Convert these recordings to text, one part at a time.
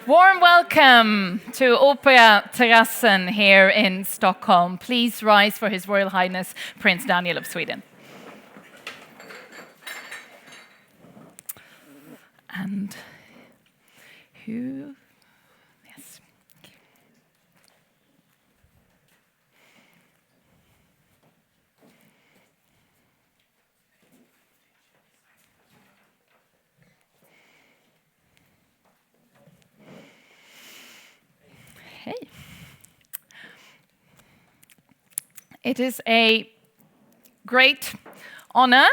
Warm welcome to Operaterrassen here in Stockholm. Please rise for His Royal Highness Prince Daniel of Sweden. And who? Yes. Hey. It is a great honor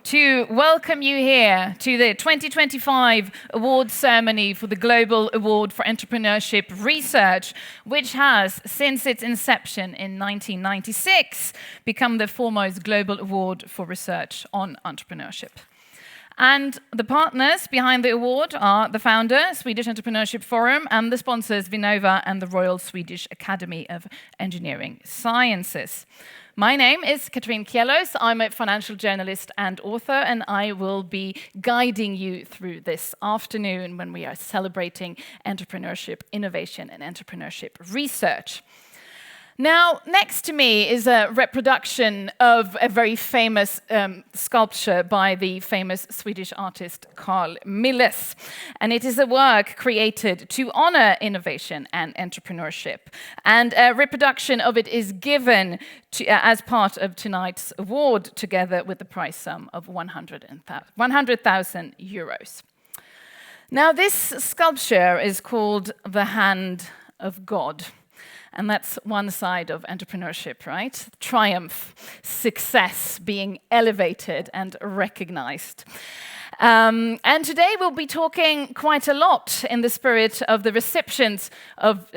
to welcome you here to the 2025 award ceremony for the Global Award for Entrepreneurship Research, which has, since its inception in 1996, become the foremost global award for research on entrepreneurship. And the partners behind the award are the founder, Swedish Entrepreneurship Forum, and the sponsors, Mendoza and the Royal Swedish Academy of Engineering Sciences. My name is Katrin Kjellos. I'm a financial journalist and author, and I will be guiding you through this afternoon when we are celebrating entrepreneurship innovation and entrepreneurship research. Now, next to me is a reproduction of a very famous sculpture by the famous Swedish artist Carl Milles. And it is a work created to honor innovation and entrepreneurship. And a reproduction of it is given as part of tonight's award, together with the prize sum of 100,000 euros. Now, this sculpture is called The Hand of God. And that's one side of entrepreneurship, right? Triumph, success, being elevated and recognized. And today we'll be talking quite a lot in the spirit of the recipients of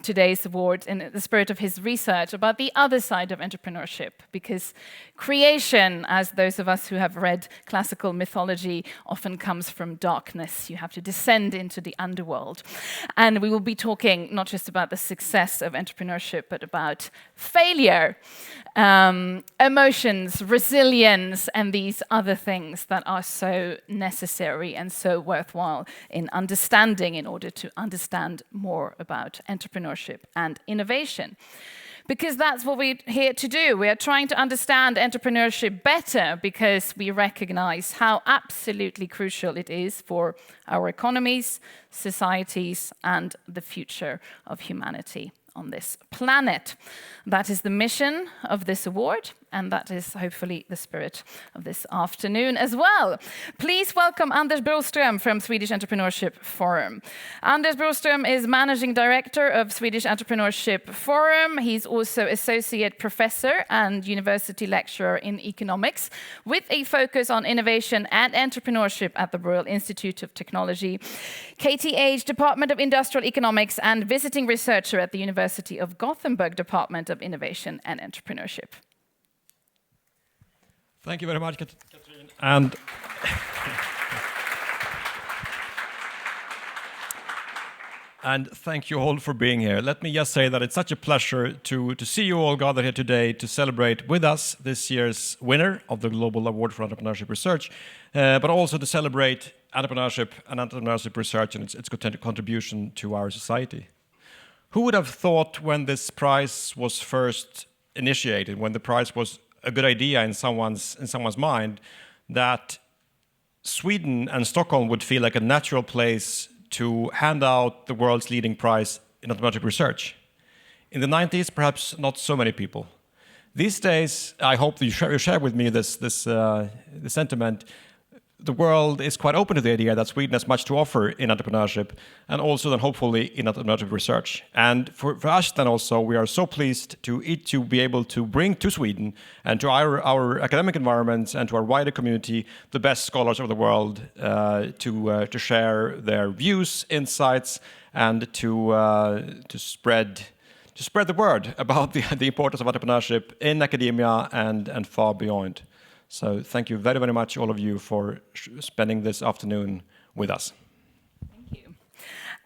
today's award, in the spirit of his research, about the other side of entrepreneurship, because creation, as those of us who have read classical mythology, often comes from darkness. You have to descend into the underworld. And we will be talking not just about the success of entrepreneurship, but about failure, emotions, resilience, and these other things that are so necessary and so worthwhile in understanding in order to understand more about entrepreneurship and innovation. Because that's what we're here to do. We are trying to understand entrepreneurship better because we recognize how absolutely crucial it is for our economies, societies, and the future of humanity on this planet. That is the mission of this award, and that is hopefully the spirit of this afternoon as well. Please welcome Anders Broström from Swedish Entrepreneurship Forum. Anders Broström is Managing Director of Swedish Entrepreneurship Forum. He's also Associate Professor and University Lecturer in Economics, with a focus on innovation and entrepreneurship at the Royal Institute of Technology, KTH Department of Industrial Economics, and Visiting Researcher at the University of Gothenburg Department of Innovation and Entrepreneurship. Thank you very much, Katrin. And thank you all for being here. Let me just say that it's such a pleasure to see you all gathered here today to celebrate with us this year's winner of the Global Award for Entrepreneurship Research, but also to celebrate entrepreneurship and entrepreneurship research and its contribution to our society. Who would have thought when this prize was first initiated, when the prize was a good idea in someone's mind, that Sweden and Stockholm would feel like a natural place to hand out the world's leading prize in entrepreneurship research? In the 90s, perhaps not so many people. These days, I hope that you share with me this sentiment. The world is quite open to the idea that Sweden has much to offer in entrepreneurship, and also then hopefully in entrepreneurship research. And for us then also, we are so pleased to be able to bring to Sweden and to our academic environments and to our wider community the best scholars of the world to share their views, insights, and to spread the word about the importance of entrepreneurship in academia and far beyond. So thank you very, very much, all of you, for spending this afternoon with us. Thank you.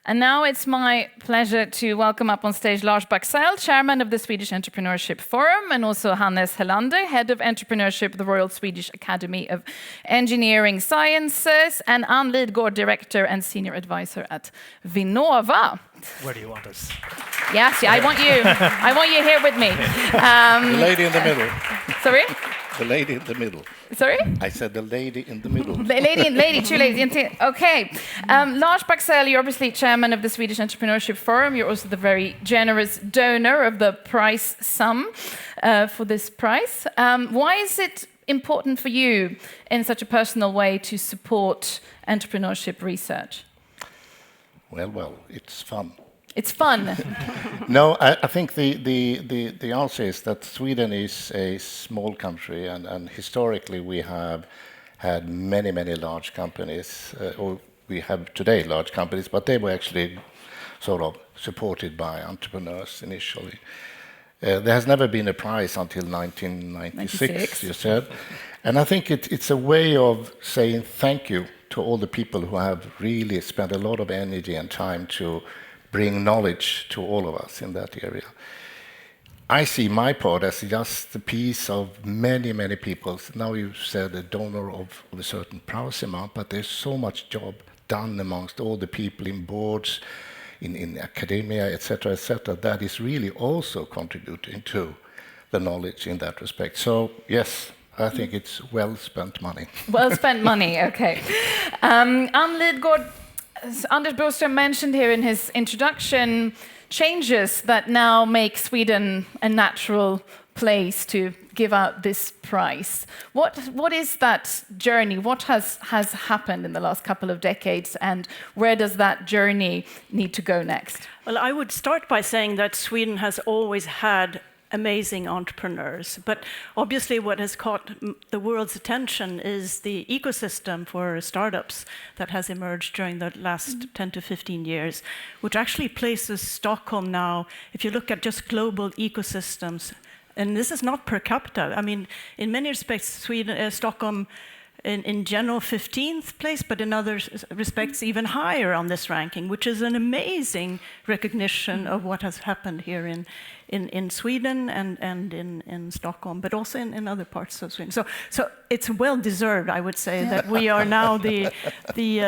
And now it's my pleasure to welcome up on stage Lars Baxell, chairman of the Swedish Entrepreneurship Forum, and also Hannes Helander, head of entrepreneurship at the Royal Swedish Academy of Engineering Sciences, and Ann Lidgård, director and senior advisor at Vinnova. Where do you want us? Yes, yeah, I want you. I want you here with me. The lady in the middle. Sorry? The lady in the middle. Sorry? I said the lady in the middle. Lady, two ladies. Okay. Lars Baxell, you're obviously chairman of the Swedish Entrepreneurship Forum. You're also the very generous donor of the prize sum for this prize. Why is it important for you in such a personal way to support entrepreneurship research? Well, it's fun. It's fun. No, I think the answer is that Sweden is a small country, and historically we have had many large companies, or we have today large companies, but they were actually sort of supported by entrepreneurs initially. There has never been a prize until 1996, you said. And I think it's a way of saying thank you to all the people who have really spent a lot of energy and time to bring knowledge to all of us in that area. I see my part as just a piece of many people. Now you've said a donor of a certain price amount, but there's so much job done amongst all the people in boards, in academia, etc., that is really also contributing to the knowledge in that respect. So, yes, I think it's well spent money. Well spent money, okay. Ann Lidgård, Anders Broström mentioned here in his introduction changes that now make Sweden a natural place to give out this prize. What is that journey? What has happened in the last couple of decades, and where does that journey need to go next? Well, I would start by saying that Sweden has always had amazing entrepreneurs, but obviously what has caught the world's attention is the ecosystem for startups that has emerged during the last 10 to 15 years, which actually places Stockholm now, if you look at just global ecosystems, and this is not per capita. I mean, in many respects, Stockholm in general 15th place, but in other respects even higher on this ranking, which is an amazing recognition of what has happened here in Sweden and in Stockholm, but also in other parts of Sweden. So it's well deserved, I would say, that we are now the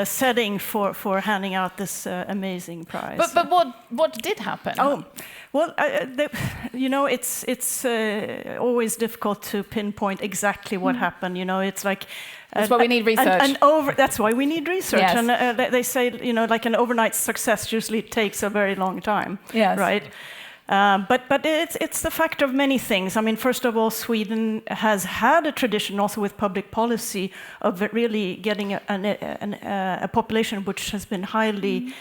setting for handing out this amazing prize. But what did happen? Oh, well, it's always difficult to pinpoint exactly what happened. You know, it's like that's why we need research. That's why we need research. Yes. And they say, like an overnight success usually takes a very long time. Yes. Right. But it's the fact of many things. I mean, first of all, Sweden has had a tradition also with public policy of really getting a population which has been highly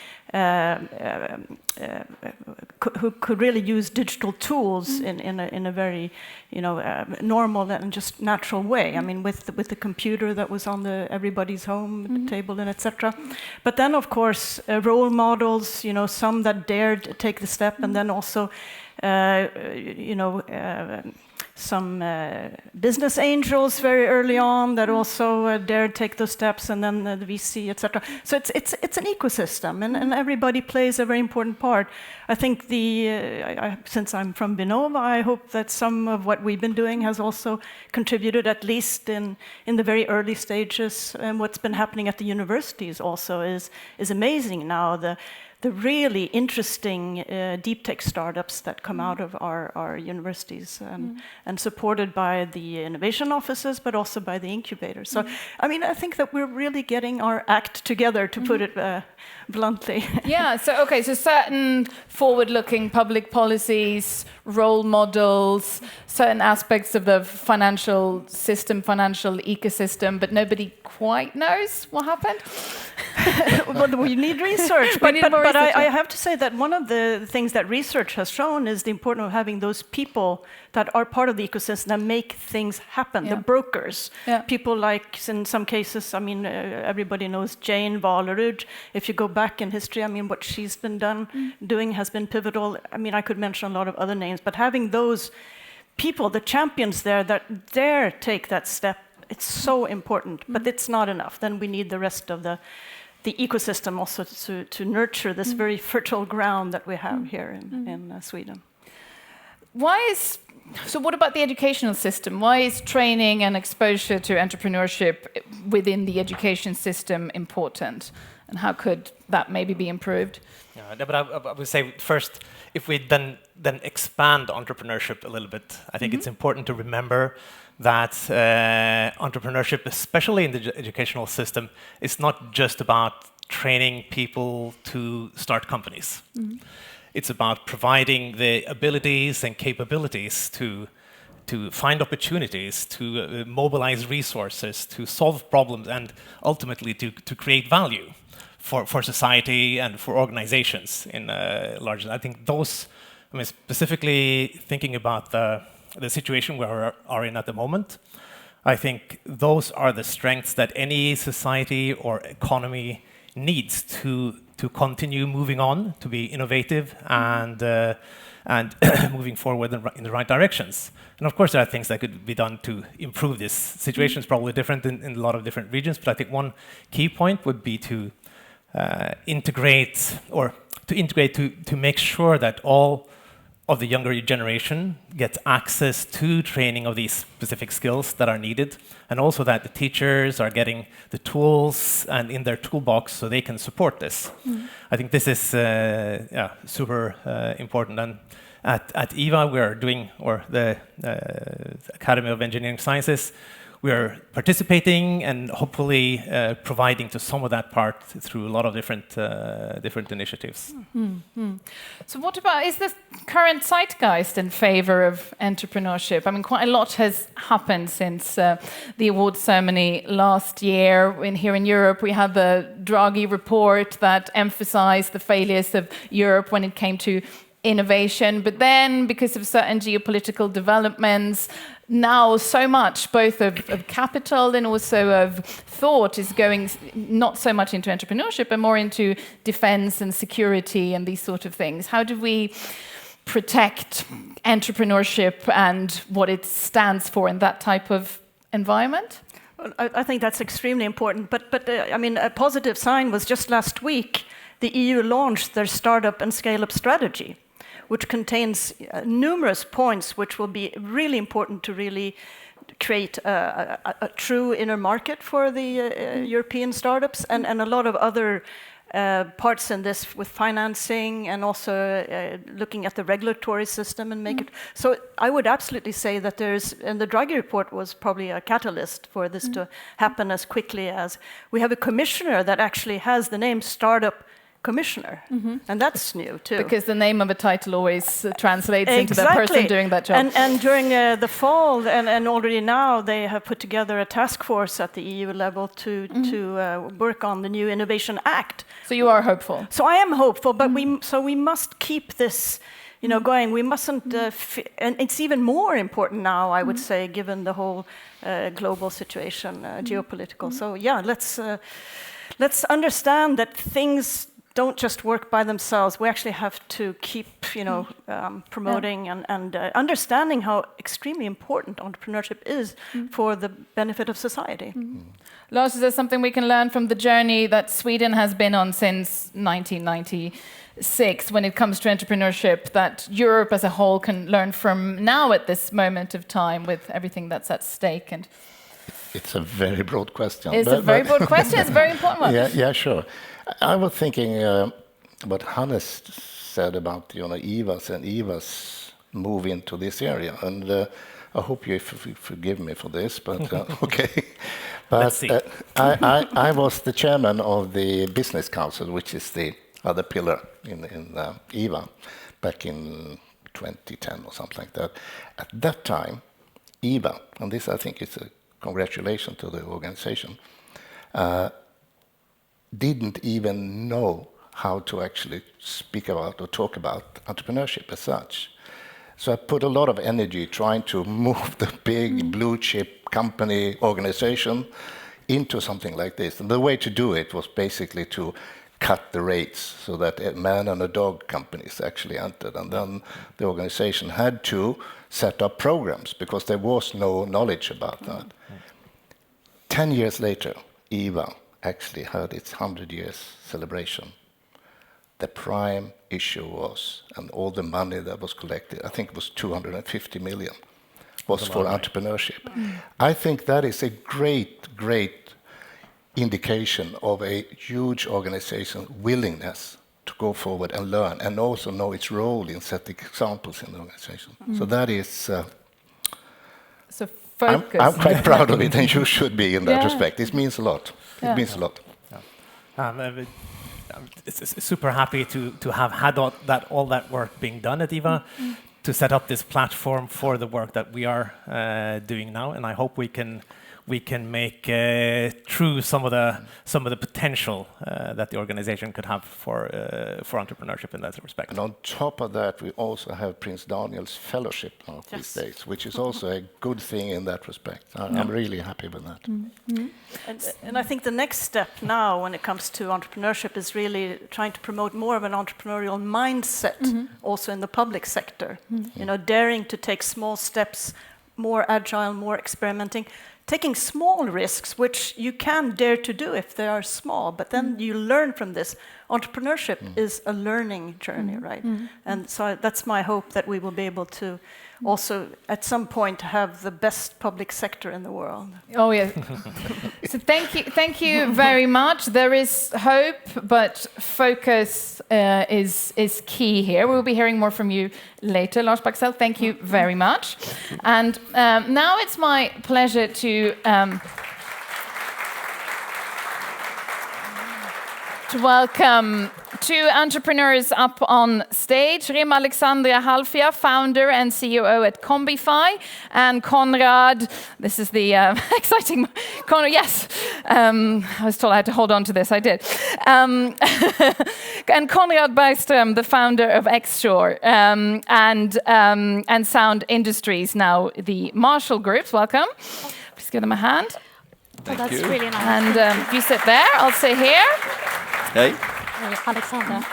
who could really use digital tools in a very normal and just natural way. I mean, with the computer that was on everybody's home table and etc. But then, of course, role models. Some that dared take the step, and then also some business angels very early on that also dared take those steps, and then the VC, etc. So it's an ecosystem, and everybody plays a very important part. I think since I'm from Vinnova, I hope that some of what we've been doing has also contributed, at least in the very early stages. And what's been happening at the universities also is amazing now. The really interesting deep tech startups that come out of our universities and supported by the innovation offices, but also by the incubators. So, I mean, I think that we're really getting our act together, to put it bluntly. Yeah, so certain forward-looking public policies, role models, certain aspects of the financial system, financial ecosystem, but nobody quite knows what happened. Well, we need research. But I have to say that one of the things that research has shown is the importance of having those people that are part of the ecosystem that make things happen, the brokers. Yeah. People like, in some cases, I mean, everybody knows Jane Valerud. If you go back in history, I mean, what she's been doing has been pivotal. I mean, I could mention a lot of other names, but having those people, the champions there that dare take that step, it's so important. But it's not enough. Then we need the rest of the the ecosystem also to nurture this very fertile ground that we have here in Sweden. So what about the educational system? Why is training and exposure to entrepreneurship within the education system important? And how could that maybe be improved? Yeah, but I would say first, if we then expand entrepreneurship a little bit, I think it's important to remember that entrepreneurship, especially in the educational system, is not just about training people to start companies. It's about providing the abilities and capabilities to find opportunities, to mobilize resources, to solve problems, and ultimately to create value for society and for organizations in large. I think those, I mean, specifically thinking about the situation we are in at the moment, I think those are the strengths that any society or economy needs to continue moving on, to be innovative and moving forward in the right directions. And of course, there are things that could be done to improve this. Situation is probably different in a lot of different regions, but I think one key point would be to integrate to make sure that all of the younger generation gets access to training of these specific skills that are needed, and also that the teachers are getting the tools and in their toolbox so they can support this. I think this is super important. And at EVA, we are doing, or the Academy of Engineering Sciences, we are participating and hopefully providing to some of that part through a lot of different initiatives. So what about, is the current zeitgeist in favor of entrepreneurship? I mean, quite a lot has happened since the award ceremony last year. Here in Europe, we had the Draghi report that emphasized the failures of Europe when it came to innovation. But then, because of certain geopolitical developments, now so much both of capital and also of thought is going not so much into entrepreneurship but more into defense and security and these sort of things. How do we protect entrepreneurship and what it stands for in that type of environment? Well, I think that's extremely important. But I mean, a positive sign was just last week the EU launched their startup and scale-up strategy, which contains numerous points which will be really important to really create a true inner market for the European startups, and a lot of other parts in this with financing and also looking at the regulatory system and make it. So I would absolutely say that and the Draghi report was probably a catalyst for this to happen as quickly as we have a commissioner that actually has the name Startup Commissioner, and that's new too. Because the name of a title always translates into the person doing that job. And during the fall, and already now, they have put together a task force at the EU level to work on the new Innovation Act. So you are hopeful. So I am hopeful, but we must keep this, going. We mustn't, and it's even more important now, I would say, given the whole global situation, geopolitical. So yeah, let's understand that things don't just work by themselves. We actually have to keep, promoting and understanding how extremely important entrepreneurship is for the benefit of society. Lars, is there something we can learn from the journey that Sweden has been on since 1996 when it comes to entrepreneurship that Europe as a whole can learn from now at this moment of time with everything that's at stake? And it's a very broad question. It's a very broad question. It's a very important one. Yeah, sure. I was thinking what Hannes said about EVAs and EVAs move into this area, and I hope you forgive me for this, but okay. But let's see. I was the chairman of the Business Council, which is the other pillar in EVA, back in 2010 or something like that. At that time, EVA, and this I think is a congratulations to the organization, didn't even know how to actually speak about or talk about entrepreneurship as such. So I put a lot of energy trying to move the big blue chip company organization into something like this. And the way to do it was basically to cut the rates so that a man and a dog companies actually entered. And then the organization had to set up programs because there was no knowledge about that. 10 years later, EVA actually had its 100 years celebration, the prime issue was, and all the money that was collected, I think it was 250 million, was for entrepreneurship. I think that is a great indication of a huge organization's willingness to go forward and learn, and also know its role in setting examples in the organization. So that is... So focus. I'm quite proud of it, and you should be in that Yeah. respect. It means a lot. It means a lot. I'm super happy to have had all that work being done at EVA, to set up this platform for the work that we are doing now, and I hope we can make true some of the potential that the organization could have for entrepreneurship in that respect. And on top of that, we also have Prince Daniel's Fellowship now these days, which is also a good thing in that respect. I'm really happy with that. And I think the next step now when it comes to entrepreneurship is really trying to promote more of an entrepreneurial mindset also in the public sector. You know, daring to take small steps, more agile, more experimenting, taking small risks, which you can dare to do if they are small, but then you learn from this. Entrepreneurship is a learning journey, right? And so that's my hope, that we will be able to also at some point have the best public sector in the world. Oh yeah. So thank you very much. There is hope, but focus is key here. We'll be hearing more from you later, Lars Baxell. Thank you very much. And now it's my pleasure to welcome two entrepreneurs up on stage. Rima Alexandria Halfia, founder and COO at Combify, and Konrad, this is the exciting, Konrad, yes, I was told I had to hold on to this, I did. And Konrad Bergström, the founder of Xshore and Sound Industries, now the Marshall Groups. Welcome. Please give them a hand. Thank you. Really nice. And you sit there, I'll sit here. Hey. Alexander.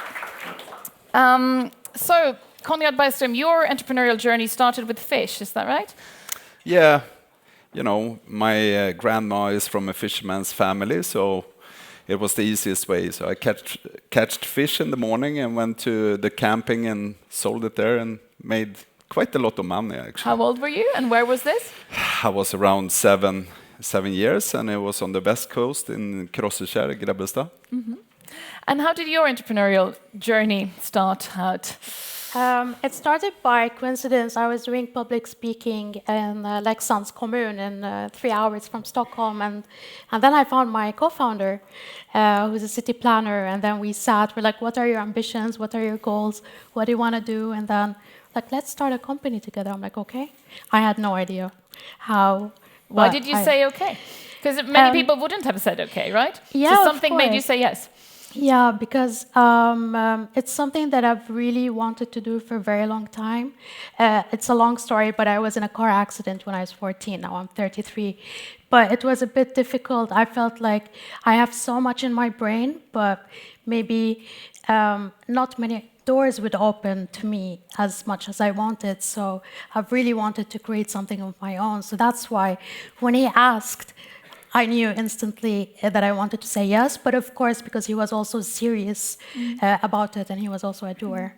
So, Konrad Bergström, your entrepreneurial journey started with fish, is that right? Yeah, you know, my grandma is from a fisherman's family, so it was the easiest way. So I catched fish in the morning and went to the camping and sold it there and made quite a lot of money, actually. How old were you and where was this? I was around seven years, and it was on the west coast in Krossekärr, Grebbestad. And how did your entrepreneurial journey start out? It started by coincidence. I was doing public speaking in Leksands kommun in 3 hours from Stockholm, and then I found my co-founder, who's a city planner, and then we sat. We're like, what are your ambitions? What are your goals? What do you want to do? And then, like, let's start a company together. I'm like, okay. I had no idea how. Why did you say okay? Because many people wouldn't have said okay, right? Yeah, so something made you say yes. Yeah, because it's something that I've really wanted to do for a very long time. It's a long story, but I was in a car accident when I was 14. Now I'm 33. But it was a bit difficult. I felt like I have so much in my brain, but maybe not many doors would open to me as much as I wanted. So I really wanted to create something of my own. So that's why when he asked, I knew instantly that I wanted to say yes, but of course, because he was also serious about it, and he was also a doer.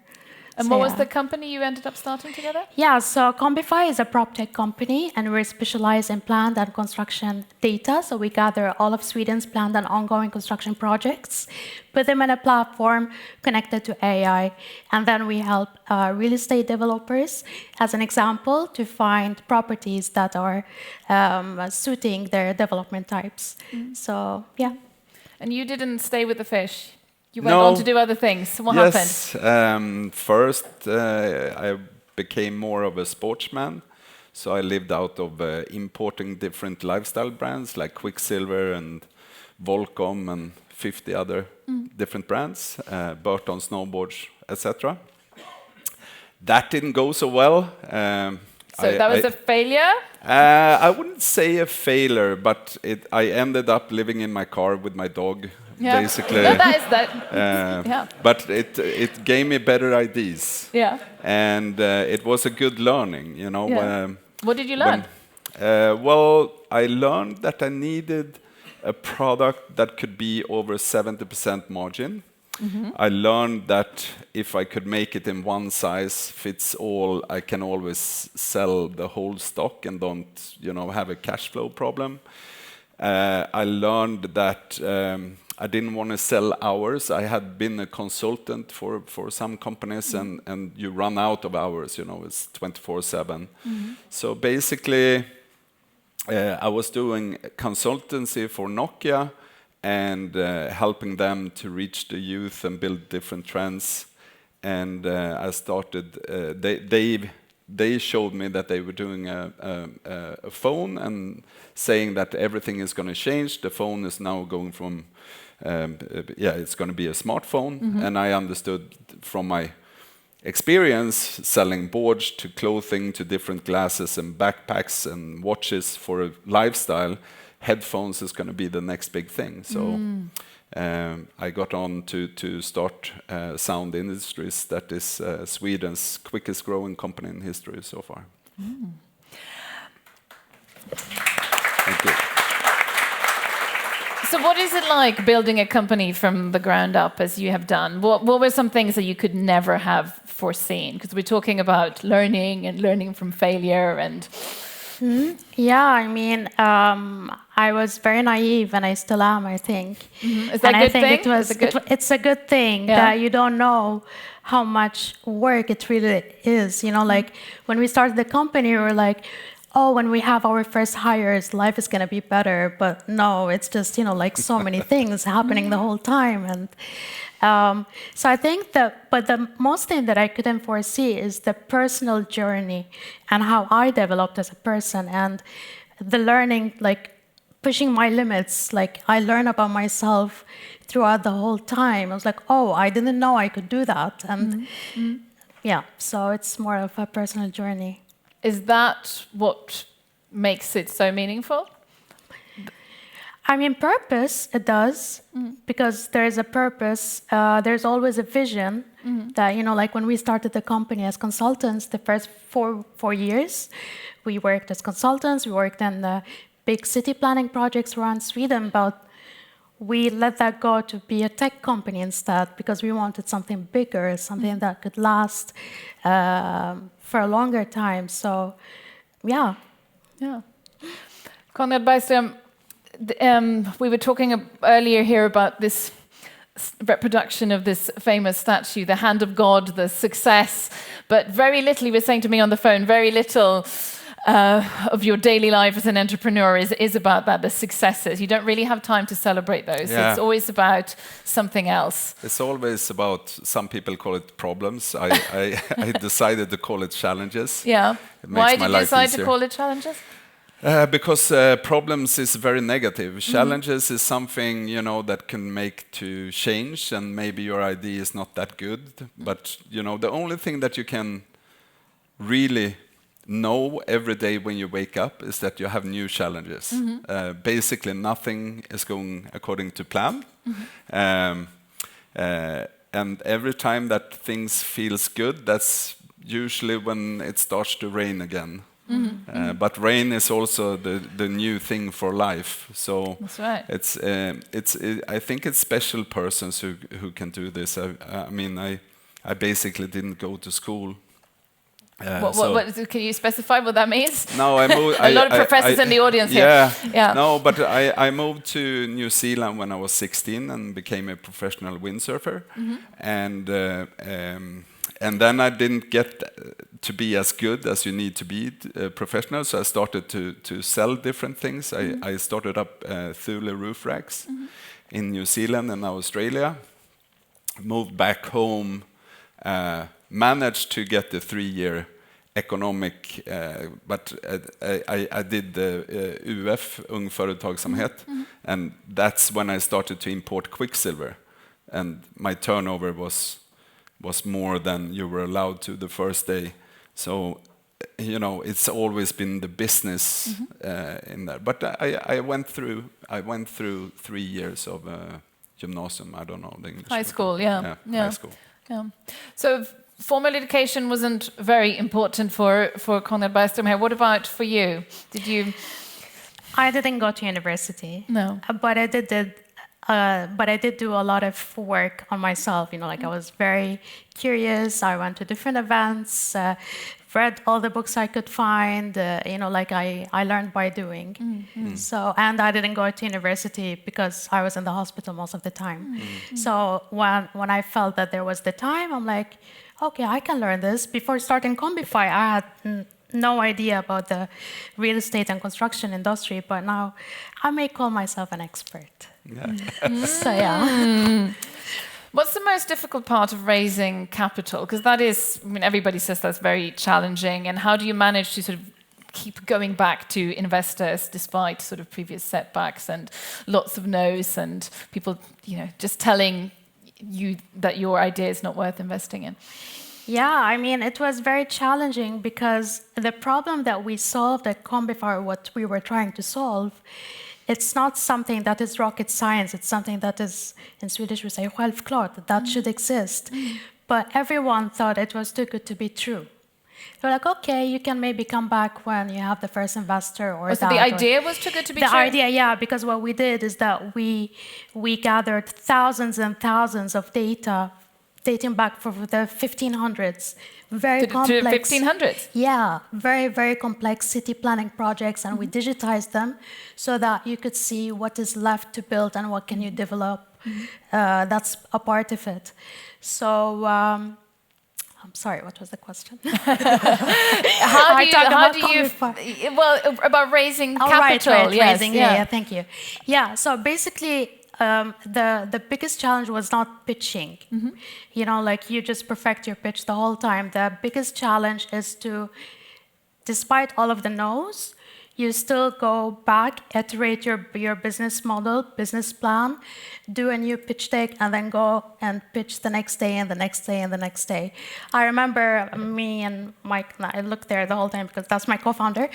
And what was the company you ended up starting together? Yeah, so Combify is a prop tech company, and we're specialized in planned and construction data. So we gather all of Sweden's planned and ongoing construction projects, put them in a platform connected to AI, and then we help real estate developers, as an example, to find properties that are suiting their development types. So, yeah. And you didn't stay with the fish? You went on to do other things. What happened? Yes. First, I became more of a sportsman. So I lived out of importing different lifestyle brands like Quicksilver and Volcom and 50 other different brands, Burton snowboards, etc. That didn't go so well. So that was a failure? I wouldn't say a failure, but I ended up living in my car with my dog. Yeah. Basically, no, that is that. yeah. But it gave me better ideas. Yeah. And it was a good learning, you know. Yeah. What did you learn? Well, I learned that I needed a product that could be over 70% margin. I learned that if I could make it in one size fits all, I can always sell the whole stock and don't, have a cash flow problem. I learned that I didn't want to sell hours. I had been a consultant for some companies, and you run out of hours. It's 24/7. So basically, I was doing consultancy for Nokia and helping them to reach the youth and build different trends. And I started. They showed me that they were doing a phone and saying that everything is going to change. The phone is now going from it's going to be a smartphone. And I understood from my experience selling boards to clothing to different glasses and backpacks and watches for a lifestyle, headphones is going to be the next big thing. So I got on to start Sound Industries, that is Sweden's quickest growing company in history so far. Thank you. So what is it like building a company from the ground up as you have done? What were some things that you could never have foreseen? Because we're talking about learning from failure and... Yeah, I mean, I was very naive, and I still am, I think. Is that a good thing? It's a good thing that you don't know how much work it really is. Like when we started the company, we were like, oh, when we have our first hires, life is going to be better. But no, it's just, like so many things happening the whole time. And so I think but the most thing that I couldn't foresee is the personal journey and how I developed as a person and the learning, like pushing my limits. Like I learned about myself throughout the whole time. I was like, oh, I didn't know I could do that. And so it's more of a personal journey. Is that what makes it so meaningful? I mean, purpose, it does, because there's a purpose. There's always a vision that, like when we started the company as consultants, the first four years, we worked as consultants. We worked on the big city planning projects around Sweden, but we let that go to be a tech company instead because we wanted something bigger, something that could last for a longer time. So, yeah. Konrad Bergström, we were talking earlier here about this reproduction of this famous statue, the hand of God, the success, but very little, you were saying to me on the phone, very little of your daily life as an entrepreneur is about that, the successes. You don't really have time to celebrate those. Yeah. It's always about something else. It's always about, some people call it problems. I decided to call it challenges. Yeah. Why did you decide to call it challenges? Because problems is very negative. Challenges is something, that can make to change, and maybe your idea is not that good. But, the only thing that you can really know every day when you wake up is that you have new challenges. Basically, nothing is going according to plan. And every time that things feels good, that's usually when it starts to rain again. But rain is also the new thing for life. So that's right. I think it's special persons who can do this. I mean, I basically didn't go to school. What can you specify what that means? No, I moved. A lot of professors in the audience here. Yeah. No, but I moved to New Zealand when I was 16 and became a professional windsurfer. And then I didn't get to be as good as you need to be professional, so I started to sell different things. I started up Thule roof racks in New Zealand and Australia. Moved back home. Managed to get the 3-year economic, but I did the UF, Ung Företagsamhet, and that's when I started to import quicksilver, and my turnover was more than you were allowed to the first day. So, it's always been the business in there. But I went through 3 years of gymnasium. I don't know the English. High school, yeah. High school. Yeah. So formal education wasn't very important for Konrad Bergström here. What about for you? Did you? I didn't go to university. No. But I did do a lot of work on myself. You know, like I was very curious. I went to different events, read all the books I could find. You know, like I learned by doing. So, and I didn't go to university because I was in the hospital most of the time. So when I felt that there was the time, I'm like, okay, I can learn this. Before starting Combify, I had no idea about the real estate and construction industry, but now I may call myself an expert. So yeah. What's the most difficult part of raising capital? Because that is, I mean, everybody says that's very challenging. And how do you manage to sort of keep going back to investors despite sort of previous setbacks and lots of no's and people, you know, just telling you that your idea is not worth investing in? Yeah, I mean, it was very challenging because the problem that we solved at Combify, what we were trying to solve, it's not something that is rocket science. It's something that is, in Swedish we say, självklart, that should exist. But everyone thought it was too good to be true. They're like, okay, you can maybe come back when you have the first investor or that. So the idea was too good to be true? The idea, yeah, because what we did is that we gathered thousands and thousands of data dating back for the 1500s. Very complex. To 1500s? Yeah, very, very complex city planning projects, and we digitized them so that you could see what is left to build and what can you develop. That's a part of it. So, I'm sorry, what was the question? Well, about raising capital. Right, yes, raising, yeah, thank you. Yeah, so basically, the biggest challenge was not pitching. You know, like you just perfect your pitch the whole time. The biggest challenge is to, despite all of the no's, you still go back, iterate your business model, business plan, do a new pitch deck, and then go and pitch the next day and the next day and the next day. I remember me and Mike, I looked there the whole time because that's my co-founder.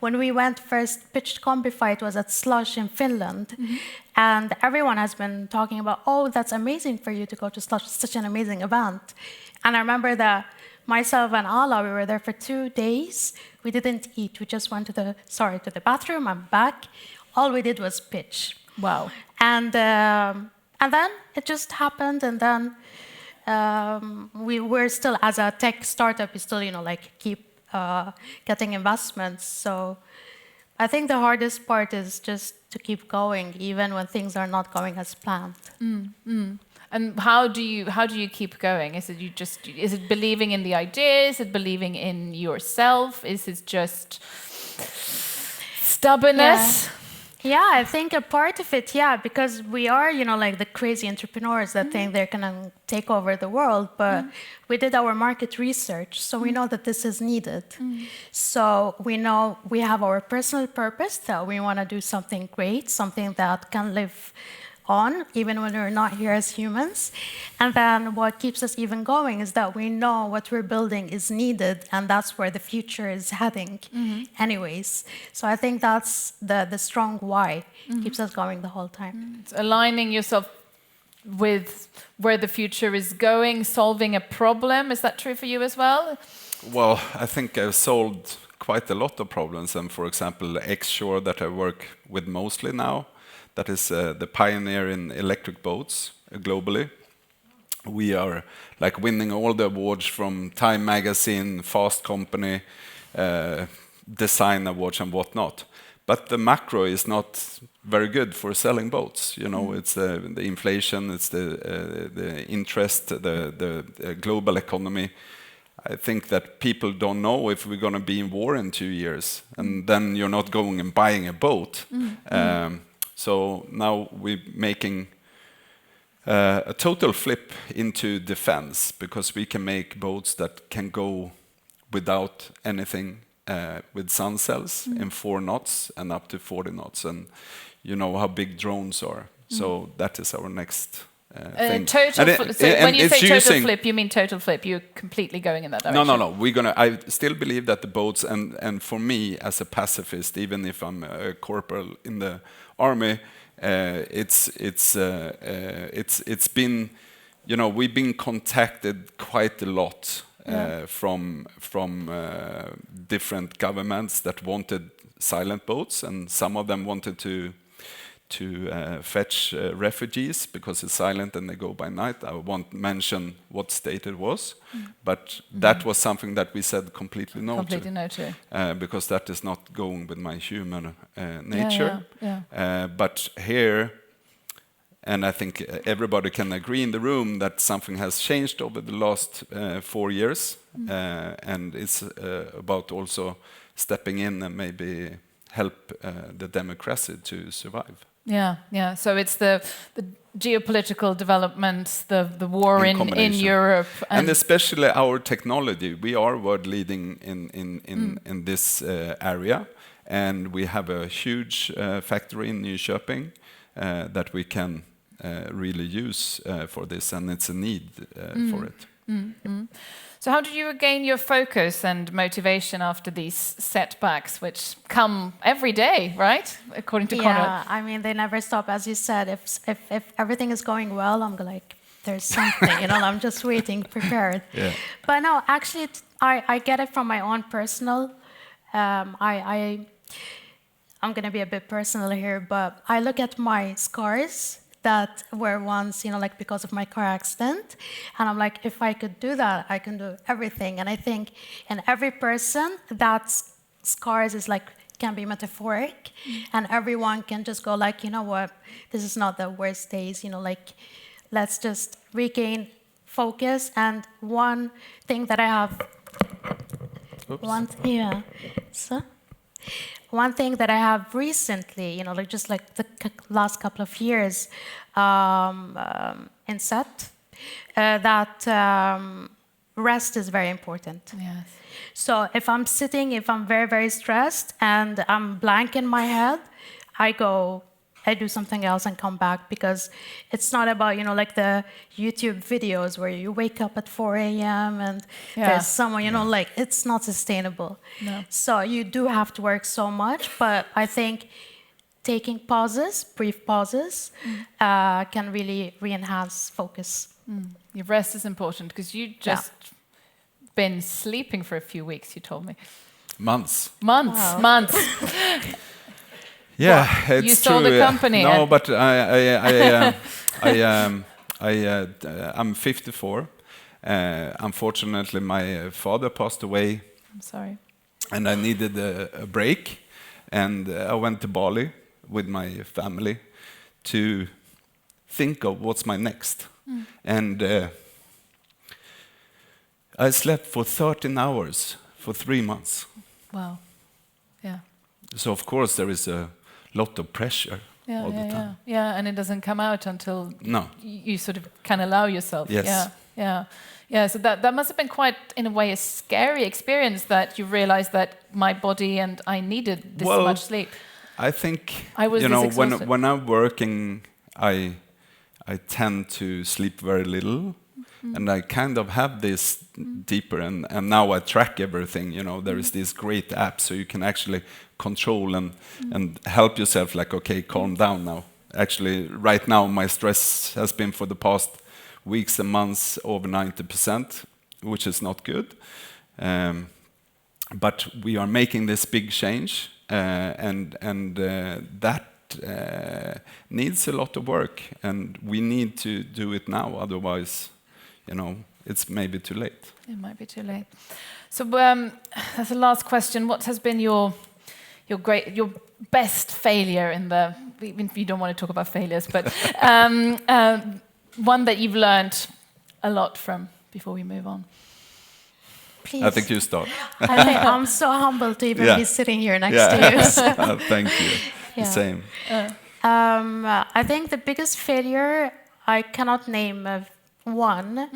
When we went first pitched Combify, it was at Slush in Finland. And everyone has been talking about, oh, that's amazing for you to go to Slush, such an amazing event. And I remember that myself and Ala, we were there for 2 days. We didn't eat. We just went to the bathroom and back. All we did was pitch. Wow. And then it just happened. And then we were still, as a tech startup, we still, you know, like keep getting investments. So I think the hardest part is just to keep going, even when things are not going as planned. And how do you keep going? Is it believing in the idea? Is it believing in yourself? Is it just stubbornness? Yeah, I think a part of it, yeah, because we are, you know, like the crazy entrepreneurs that think they're gonna take over the world, but we did our market research, so we know that this is needed. So we know we have our personal purpose, that we wanna do something great, something that can live on, even when we're not here as humans. And then what keeps us even going is that we know what we're building is needed, and that's where the future is heading anyways. So I think that's the strong why keeps us going the whole time. It's aligning yourself with where the future is going, solving a problem. Is that true for you as well? Well, I think I've solved quite a lot of problems. And for example, X-Shore that I work with mostly now, that is the pioneer in electric boats globally. We are like winning all the awards from Time Magazine, Fast Company, Design Awards and whatnot. But the macro is not very good for selling boats. You know, it's the inflation, it's the interest, the global economy. I think that people don't know if we're going to be in war in 2 years, and then you're not going and buying a boat. So now we're making a total flip into defense, because we can make boats that can go without anything with sun cells in 4 knots and up to 40 knots. And you know how big drones are. So that is our next thing. When you say total flip, you mean total flip? You're completely going in that direction? No. I still believe that the boats, and for me as a pacifist, even if I'm a corporal in the army, it's been, you know, we've been contacted quite a lot from different governments that wanted silent boats, and some of them wanted to fetch refugees because it's silent and they go by night. I won't mention what state it was, but that was something that we said completely no to, because that is not going with my human nature. But here, and I think everybody can agree in the room that something has changed over the last 4 years, and it's about also stepping in and maybe help the democracy to survive. Yeah. So it's the geopolitical developments, the war in Europe, and especially our technology. We are world leading in this area, and we have a huge factory in Nyköping that we can really use for this, and it's a need for it. So how did you regain your focus and motivation after these setbacks, which come every day, right? According to Conrad. Yeah, I mean, they never stop. As you said, if everything is going well, I'm like, there's something, I'm just waiting, prepared. Yeah. But no, actually, I get it from my own personal. I'm going to be a bit personal here, but I look at my scars that were once, like because of my car accident. And I'm like, if I could do that, I can do everything. And I think in every person, that scars is like, can be metaphoric. And everyone can just go like, you know what, this is not the worst days, like, let's just regain focus. And one thing that I have, one thing that I have recently, just like the last couple of years in set, that rest is very important. Yes. So if I'm sitting, if I'm very, very stressed and I'm blank in my head, I do something else and come back, because it's not about, like the YouTube videos where you wake up at 4 a.m. and there's someone, like, it's not sustainable. No. So you do have to work so much, but I think taking pauses, brief pauses, can really re-enhance focus. Your rest is important, because you just been sleeping for a few weeks, you told me. Months. Months. Yeah, it's you sold true. the company. No, but I'm 54. Unfortunately, my father passed away. I'm sorry. And I needed a break, and I went to Bali with my family to think of what's my next. And I slept for 13 hours for 3 months. Wow. Yeah. So of course there is a lot of pressure all the time. Yeah, and it doesn't come out until you sort of can allow yourself. Yes. Yeah. So that must have been quite, in a way, a scary experience, that you realized that my body and I needed this much sleep. I think I was when I'm working, I tend to sleep very little. And I kind of have this deeper, and now I track everything. There is this great app, so you can actually control and help yourself, like, okay, calm down now. Actually, right now, my stress has been for the past weeks and months over 90%, which is not good. But we are making this big change, and that needs a lot of work, and we need to do it now, otherwise, it's maybe too late. It might be too late. So that's the last question. What has been your best failure in the? Even if you don't want to talk about failures, but one that you've learned a lot from before we move on. Please. I think you start. I'm so humbled to even be sitting here next to you. So. Thank you. The same. I think the biggest failure, I cannot name one,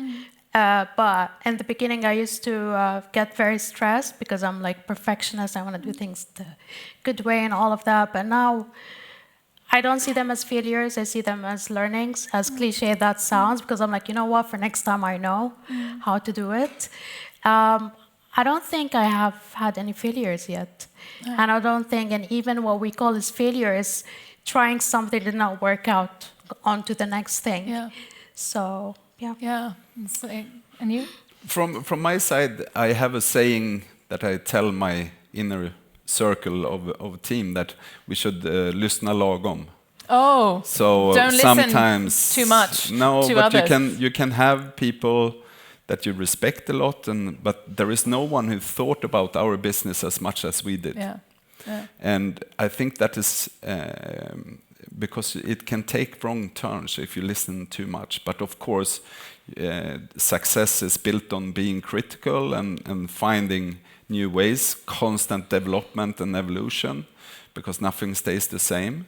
but in the beginning I used to get very stressed because I'm like perfectionist. I want to do things the good way and all of that. But now I don't see them as failures. I see them as learnings, as cliche that sounds, because I'm like, you know what, for next time I know how to do it. I don't think I have had any failures yet. And I don't think, and even what we call as failure is trying something that did not work out, on to the next thing. Yeah. So, yeah. Yeah. And you? From my side, I have a saying that I tell my inner circle of team that we should lyssna lagom. Oh, So don't sometimes listen too much no, to but others. you can have people that you respect a lot, but there is no one who thought about our business as much as we did. Yeah. Yeah. And I think that is because it can take wrong turns if you listen too much. But of course, success is built on being critical and finding new ways, constant development and evolution, because nothing stays the same.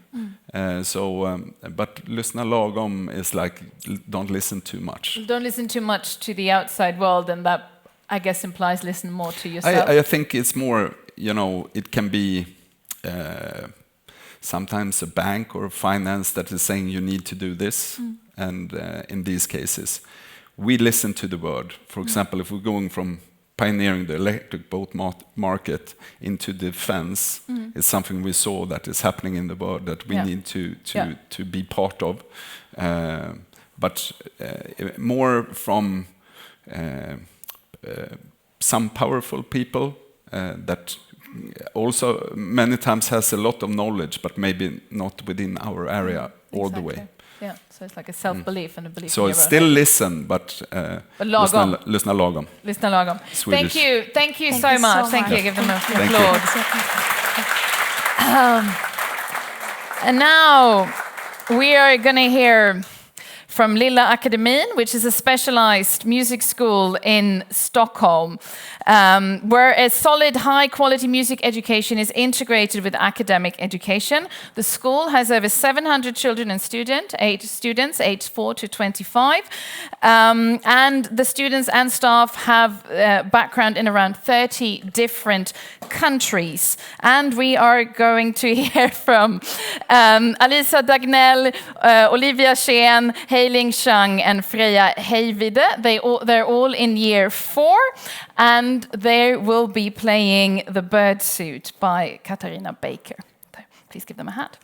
But lyssna lagom is like, don't listen too much. Don't listen too much to the outside world, and that, I guess, implies listen more to yourself. I think it's more, it can be sometimes a bank or finance that is saying you need to do this. And in these cases, we listen to the word. For example, if we're going from pioneering the electric boat market into defense, it's something we saw that is happening in the world that we need to be part of. But more from some powerful people that also many times has a lot of knowledge, but maybe not within our area all the way. Yeah, so it's like a self-belief and a belief. So in your still own. Listen, but lagom. Lyssna lagom. Lyssna lagom. Swedish. Thank you so much. Thank you. Give them an Thank applause. And now we are going to hear from Lilla Akademin, which is a specialized music school in Stockholm, where a solid, high-quality music education is integrated with academic education. The school has over 700 children and students aged 4 to 25, and the students and staff have background in around 30 different countries. And we are going to hear from Alisa Dagnell, Olivia Scheen, Ling Chang and Freya Heivide. They're all in year 4, and they will be playing The Bird Suit by Katarina Baker. Please give them a hand.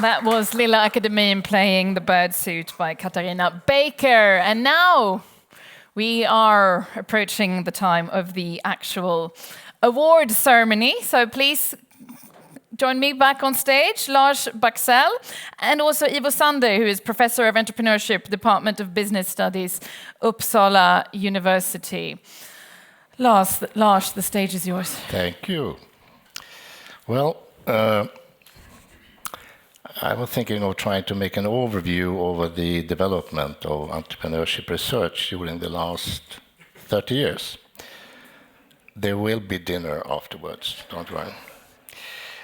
That was Lilla Akademin playing The Birdsuit by Katarina Baker. And now we are approaching the time of the actual award ceremony. So please join me back on stage, Lars Baxell, and also Ivo Sander, who is Professor of Entrepreneurship, Department of Business Studies, Uppsala University. Lars, the stage is yours. Thank you. Well, I was thinking of trying to make an overview over the development of entrepreneurship research during the last 30 years. There will be dinner afterwards, don't worry.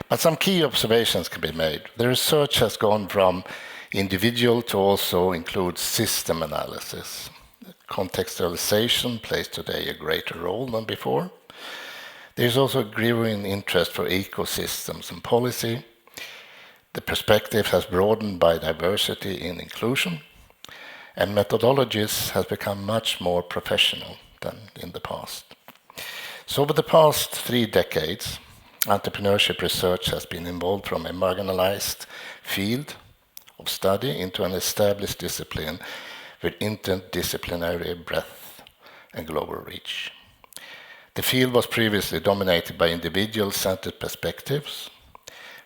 But some key observations can be made. The research has gone from individual to also include system analysis. Contextualization plays today a greater role than before. There's also a growing interest for ecosystems and policy. The perspective has broadened by diversity and inclusion, and methodologies has become much more professional than in the past. So over the past 3 decades, entrepreneurship research has been evolved from a marginalized field of study into an established discipline with interdisciplinary breadth and global reach. The field was previously dominated by individual-centered perspectives,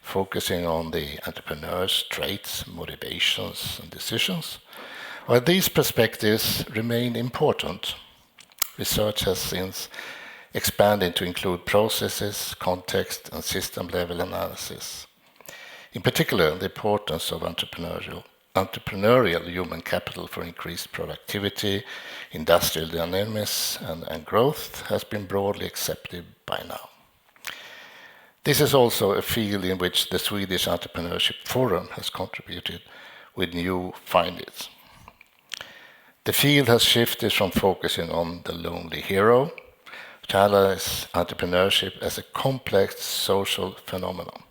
focusing on the entrepreneur's traits, motivations, and decisions. While these perspectives remain important, research has since expanded to include processes, context, and system-level analysis. In particular, the importance of entrepreneurial human capital for increased productivity, industrial dynamism, and growth has been broadly accepted by now. This is also a field in which the Swedish Entrepreneurship Forum has contributed with new findings. The field has shifted from focusing on the lonely hero to analyze entrepreneurship as a complex social phenomenon.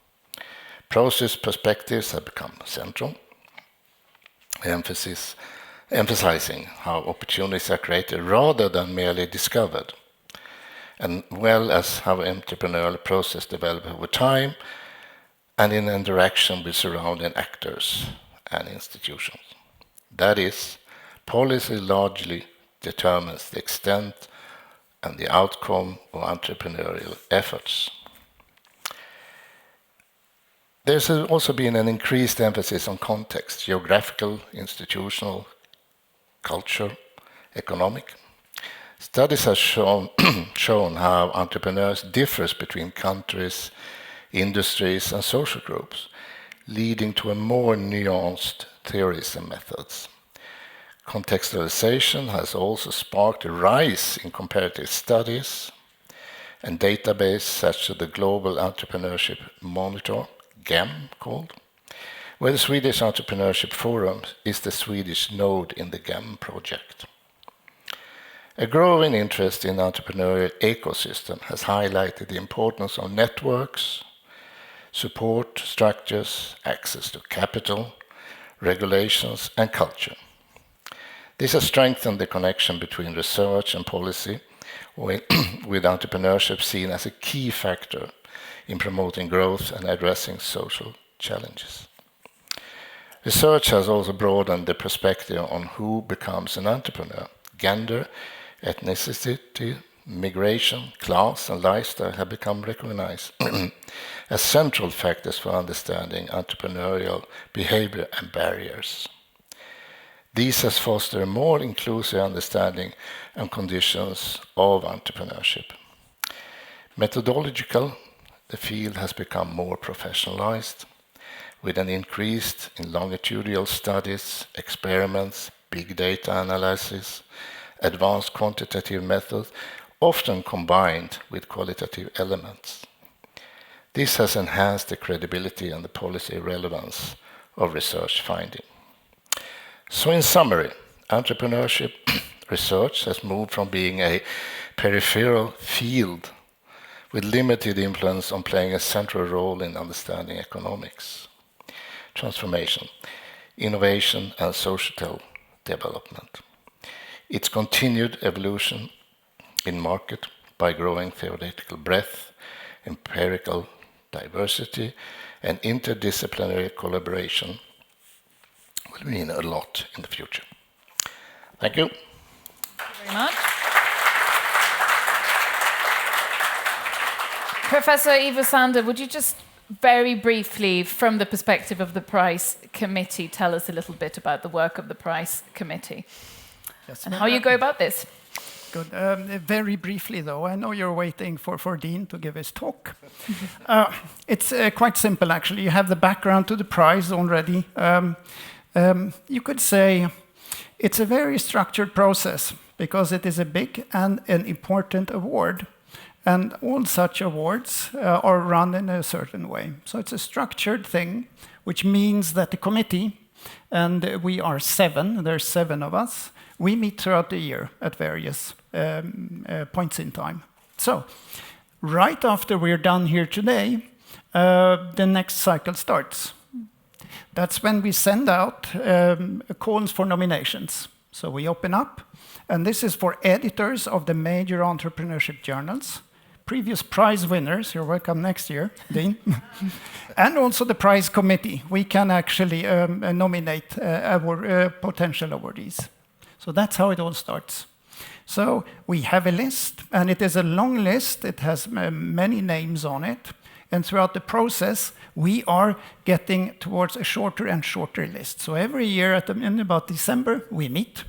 Process perspectives have become central, emphasizing how opportunities are created rather than merely discovered, and well as how entrepreneurial process develop over time and in interaction with surrounding actors and institutions. That is, policy largely determines the extent and the outcome of entrepreneurial efforts. There's also been an increased emphasis on context, geographical, institutional, culture, economic. Studies have shown how entrepreneurs differ between countries, industries, and social groups, leading to a more nuanced theories and methods. Contextualization has also sparked a rise in comparative studies and databases such as the Global Entrepreneurship Monitor, GEM called, where the Swedish Entrepreneurship Forum is the Swedish node in the GEM project. A growing interest in the entrepreneurial ecosystem has highlighted the importance of networks, support structures, access to capital, regulations, and culture. This has strengthened the connection between research and policy, with entrepreneurship seen as a key factor in promoting growth and addressing social challenges. Research has also broadened the perspective on who becomes an entrepreneur. Gender, ethnicity, migration, class, and lifestyle have become recognized as central factors for understanding entrepreneurial behavior and barriers. These has fostered a more inclusive understanding and conditions of entrepreneurship. Methodological, the field has become more professionalized, with an increase in longitudinal studies, experiments, big data analysis, advanced quantitative methods, often combined with qualitative elements. This has enhanced the credibility and the policy relevance of research finding. So in summary, entrepreneurship research has moved from being a peripheral field with limited influence on playing a central role in understanding economics, transformation, innovation, and societal development. Its continued evolution in market by growing theoretical breadth, empirical diversity, and interdisciplinary collaboration will mean a lot in the future. Thank you. Thank you very much. Professor Ivo Sander, would you just very briefly, from the perspective of the Prize Committee, tell us a little bit about the work of the Prize Committee and how you go about this? Good. Very briefly, though, I know you're waiting for Dean to give his talk. It's quite simple, actually. You have the background to the prize already. You could say it's a very structured process because it is a big and an important award. And all such awards are run in a certain way. So it's a structured thing, which means that the committee, and we are 7, there's 7 of us, we meet throughout the year at various points in time. So right after we're done here today, the next cycle starts. That's when we send out calls for nominations. So we open up, and this is for editors of the major entrepreneurship journals, previous prize winners, you're welcome next year, Dean, and also the prize committee. We can actually nominate potential awardees. So that's how it all starts. So we have a list, and it is a long list. It has many names on it. And throughout the process, we are getting towards a shorter and shorter list. So every year in about December, we meet.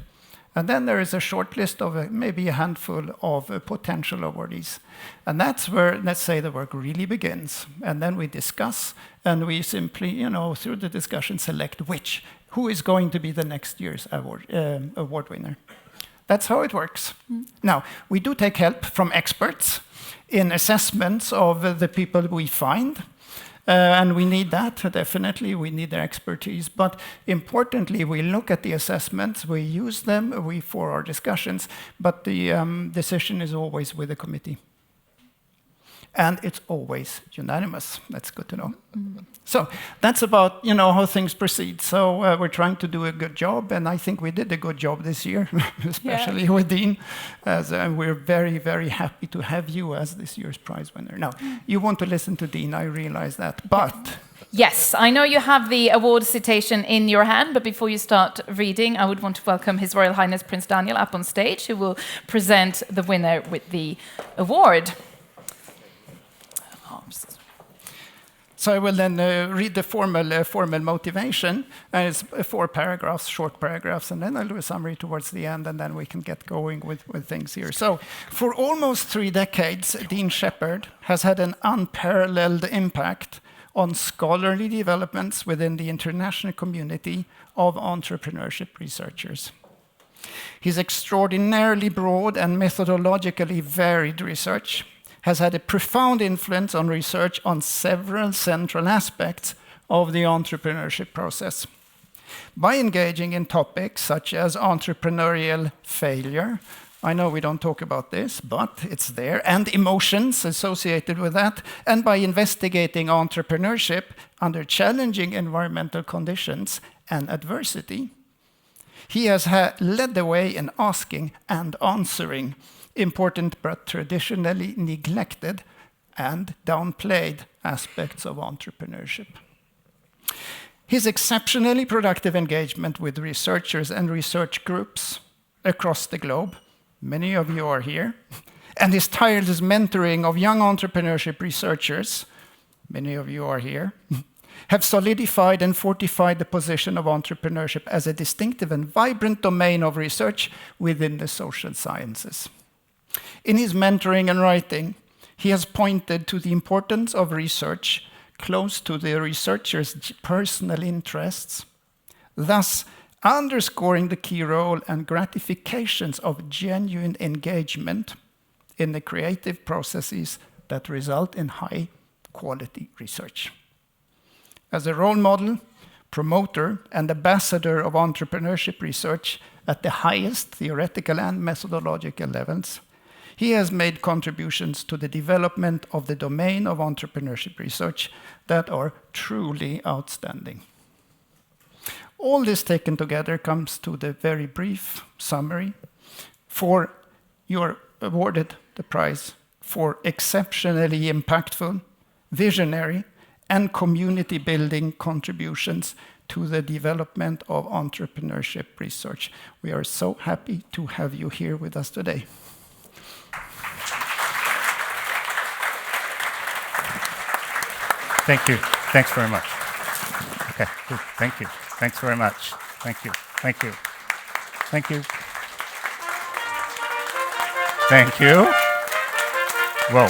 And then there is a short list of maybe a handful of potential awardees. And that's where, let's say, the work really begins. And then we discuss, and we simply, through the discussion, select who is going to be the next year's award winner. That's how it works. Now, we do take help from experts in assessments of the people we find. And we need that, definitely. We need their expertise. But importantly, we look at the assessments, we use them for our discussions, but the decision is always with the committee. And it's always unanimous. That's good to know. So that's about how things proceed. So we're trying to do a good job, and I think we did a good job this year, especially with Dean. And we're very, very happy to have you as this year's prize winner. Now, you want to listen to Dean, I realize that, but... Yes, I know you have the award citation in your hand, but before you start reading, I would want to welcome His Royal Highness Prince Daniel up on stage, who will present the winner with the award. So I will then read the formal motivation, and it's 4 paragraphs, short paragraphs, and then I'll do a summary towards the end, and then we can get going with things here. So for almost 3 decades, Dean Shepherd has had an unparalleled impact on scholarly developments within the international community of entrepreneurship researchers. His extraordinarily broad and methodologically varied research has had a profound influence on research on several central aspects of the entrepreneurship process. By engaging in topics such as entrepreneurial failure, I know we don't talk about this, but it's there, and emotions associated with that, and by investigating entrepreneurship under challenging environmental conditions and adversity, he has led the way in asking and answering important but traditionally neglected and downplayed aspects of entrepreneurship. His exceptionally productive engagement with researchers and research groups across the globe, many of you are here, and his tireless mentoring of young entrepreneurship researchers, many of you are here, have solidified and fortified the position of entrepreneurship as a distinctive and vibrant domain of research within the social sciences. In his mentoring and writing, he has pointed to the importance of research close to the researcher's personal interests, thus underscoring the key role and gratifications of genuine engagement in the creative processes that result in high-quality research. As a role model, promoter, and ambassador of entrepreneurship research at the highest theoretical and methodological levels, he has made contributions to the development of the domain of entrepreneurship research that are truly outstanding. All this taken together comes to the very brief summary for you're awarded the prize for exceptionally impactful visionary, and community-building contributions to the development of entrepreneurship research. We are so happy to have you here with us today. Thank you. Thanks very much. Okay, good. Thank you. Thanks very much. Thank you. Thank you. Thank you. Thank you. Whoa.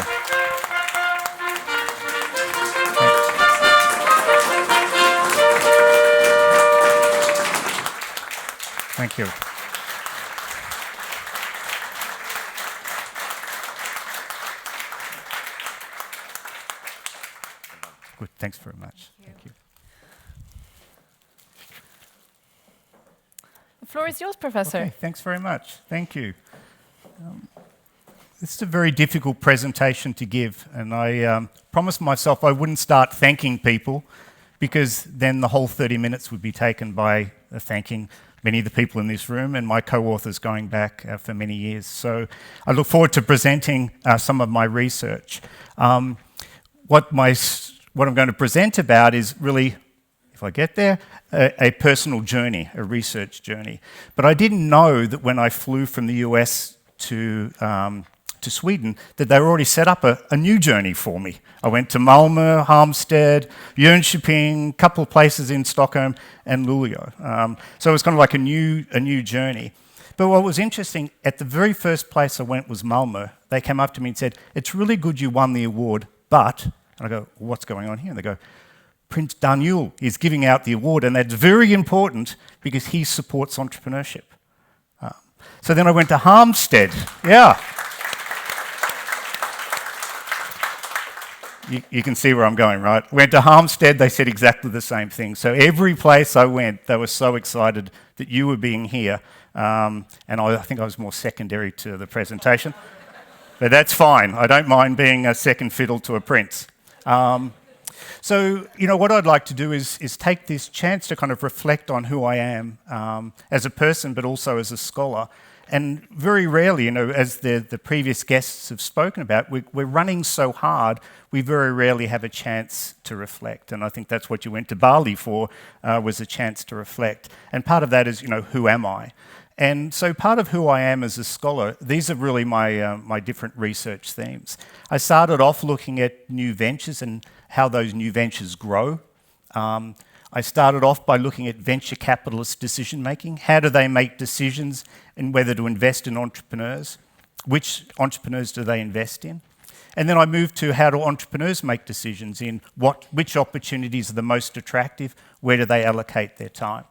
Thank you. Good. Thanks very much. Thank you. The floor is yours, Professor. Okay, thanks very much. Thank you. This is a very difficult presentation to give, and I promised myself I wouldn't start thanking people, because then the whole 30 minutes would be taken by thanking many of the people in this room and my co-authors going back for many years. So I look forward to presenting some of my research. What I'm going to present about is really, if I get there, a personal journey, a research journey. But I didn't know that when I flew from the US to Sweden, that they were already set up a new journey for me. I went to Malmö, Halmstad, Jönköping, a couple of places in Stockholm, and Luleå. So it was kind of like a new journey. But what was interesting, at the very first place I went was Malmö. They came up to me and said, "It's really good you won the award, but..." And I go, "What's going on here?" And they go, "Prince Daniel is giving out the award, and that's very important because he supports entrepreneurship." So then I went to Halmstad. Yeah. You can see where I'm going, right? Went to Halmstad, they said exactly the same thing. So every place I went, they were so excited that you were being here. And I think I was more secondary to the presentation. But that's fine. I don't mind being a second fiddle to a prince. So, what I'd like to do is take this chance to kind of reflect on who I am as a person, but also as a scholar. And very rarely, as the previous guests have spoken about, we're running so hard, we very rarely have a chance to reflect. And I think that's what you went to Bali for, was a chance to reflect. And part of that is, who am I? And so part of who I am as a scholar, these are really my different research themes. I started off looking at new ventures and how those new ventures grow. I started off by looking at venture capitalist decision-making. How do they make decisions in whether to invest in entrepreneurs? Which entrepreneurs do they invest in? And then I moved to how do entrepreneurs make decisions in which opportunities are the most attractive, where do they allocate their time?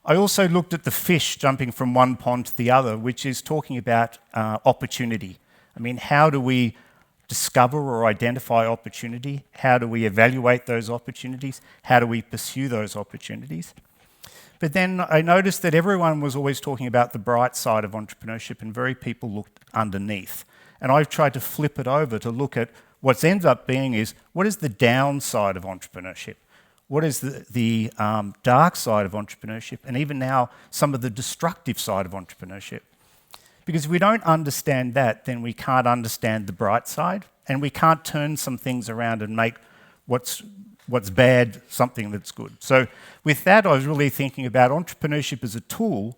I also looked at the fish jumping from one pond to the other, which is talking about opportunity. I mean, how do we discover or identify opportunity? How do we evaluate those opportunities? How do we pursue those opportunities? But then I noticed that everyone was always talking about the bright side of entrepreneurship, and very people looked underneath. And I've tried to flip it over to look at what's ended up being is, what is the downside of entrepreneurship? What is the dark side of entrepreneurship? And even now, some of the destructive side of entrepreneurship. Because if we don't understand that, then we can't understand the bright side, and we can't turn some things around and make what's bad something that's good. So with that, I was really thinking about entrepreneurship as a tool.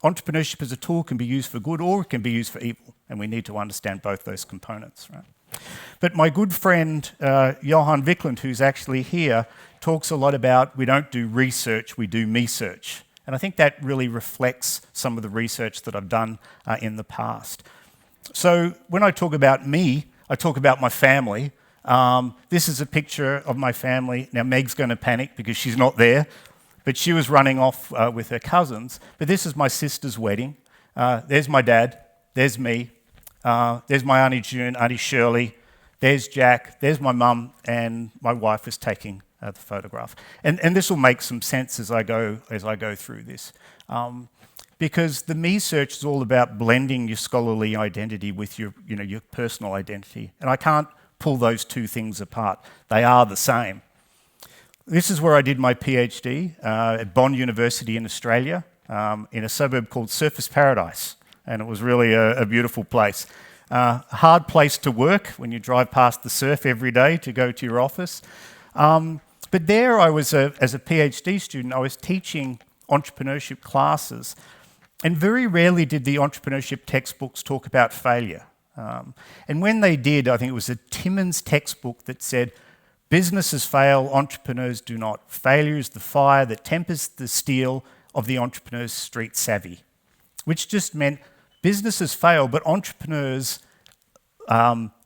Entrepreneurship as a tool can be used for good or it can be used for evil, and we need to understand both those components, right? But my good friend, Johan Wiklund, who's actually here, talks a lot about we don't do research, we do me-search. And I think that really reflects some of the research that I've done in the past. So when I talk about me, I talk about my family. This is a picture of my family. Now, Meg's going to panic because she's not there, but she was running off with her cousins. But this is my sister's wedding. There's my dad. There's me. There's my Auntie June, Auntie Shirley. There's Jack. There's my mum, and my wife is taking the photograph. And this will make some sense as I go through this. Because the me search is all about blending your scholarly identity with your personal identity. And I can't pull those two things apart. They are the same. This is where I did my PhD at Bond University in Australia, in a suburb called Surfers Paradise. And it was really a beautiful place. a hard place to work when you drive past the surf every day to go to your office. But there I was, as a PhD student, I was teaching entrepreneurship classes, and very rarely did the entrepreneurship textbooks talk about failure. And when they did, I think it was a Timmins textbook that said, businesses fail, entrepreneurs do not. Failure is the fire that tempers the steel of the entrepreneur's street savvy, which just meant businesses fail, but entrepreneurs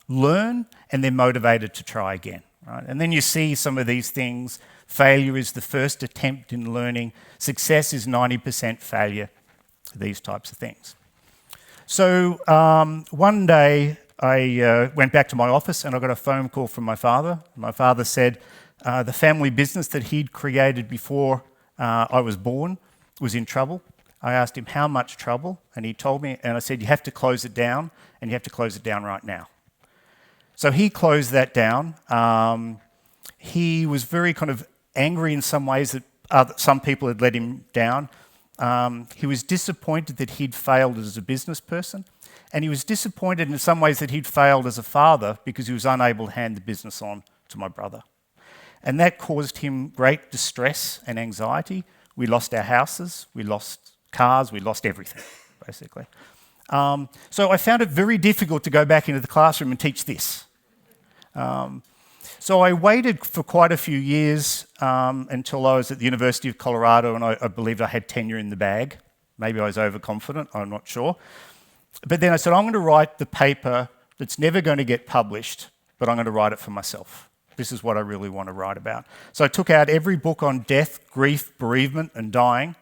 learn and they're motivated to try again. Right? And then you see some of these things. Failure is the first attempt in learning. Success is 90% failure. These types of things. So one day I went back to my office and I got a phone call from my father. My father said the family business that he'd created before I was born was in trouble. I asked him how much trouble, and he told me, and I said, you have to close it down, and you have to close it down right now. So he closed that down. He was very kind of angry in some ways that some people had let him down. He was disappointed that he'd failed as a business person, and he was disappointed in some ways that he'd failed as a father because he was unable to hand the business on to my brother. And that caused him great distress and anxiety. We lost our houses, we lost cars, we lost everything, basically. So I found it very difficult to go back into the classroom and teach this. So I waited for quite a few years until I was at the University of Colorado, and I believed I had tenure in the bag. Maybe I was overconfident, I'm not sure. But then I said, I'm going to write the paper that's never going to get published, but I'm going to write it for myself. This is what I really want to write about. So I took out every book on death, grief, bereavement, and dying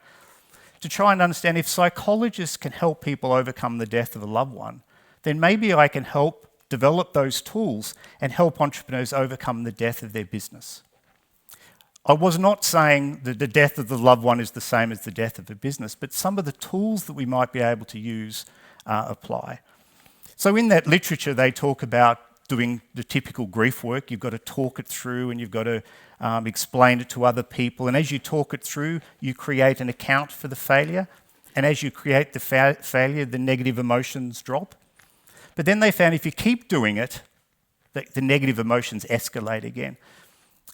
to try and understand if psychologists can help people overcome the death of a loved one, then maybe I can help develop those tools and help entrepreneurs overcome the death of their business. I was not saying that the death of the loved one is the same as the death of a business, but some of the tools that we might be able to use apply. So in that literature, they talk about doing the typical grief work. You've got to talk it through and you've got to explain it to other people. And as you talk it through, you create an account for the failure. And as you create the failure, the negative emotions drop. But then they found if you keep doing it, the negative emotions escalate again.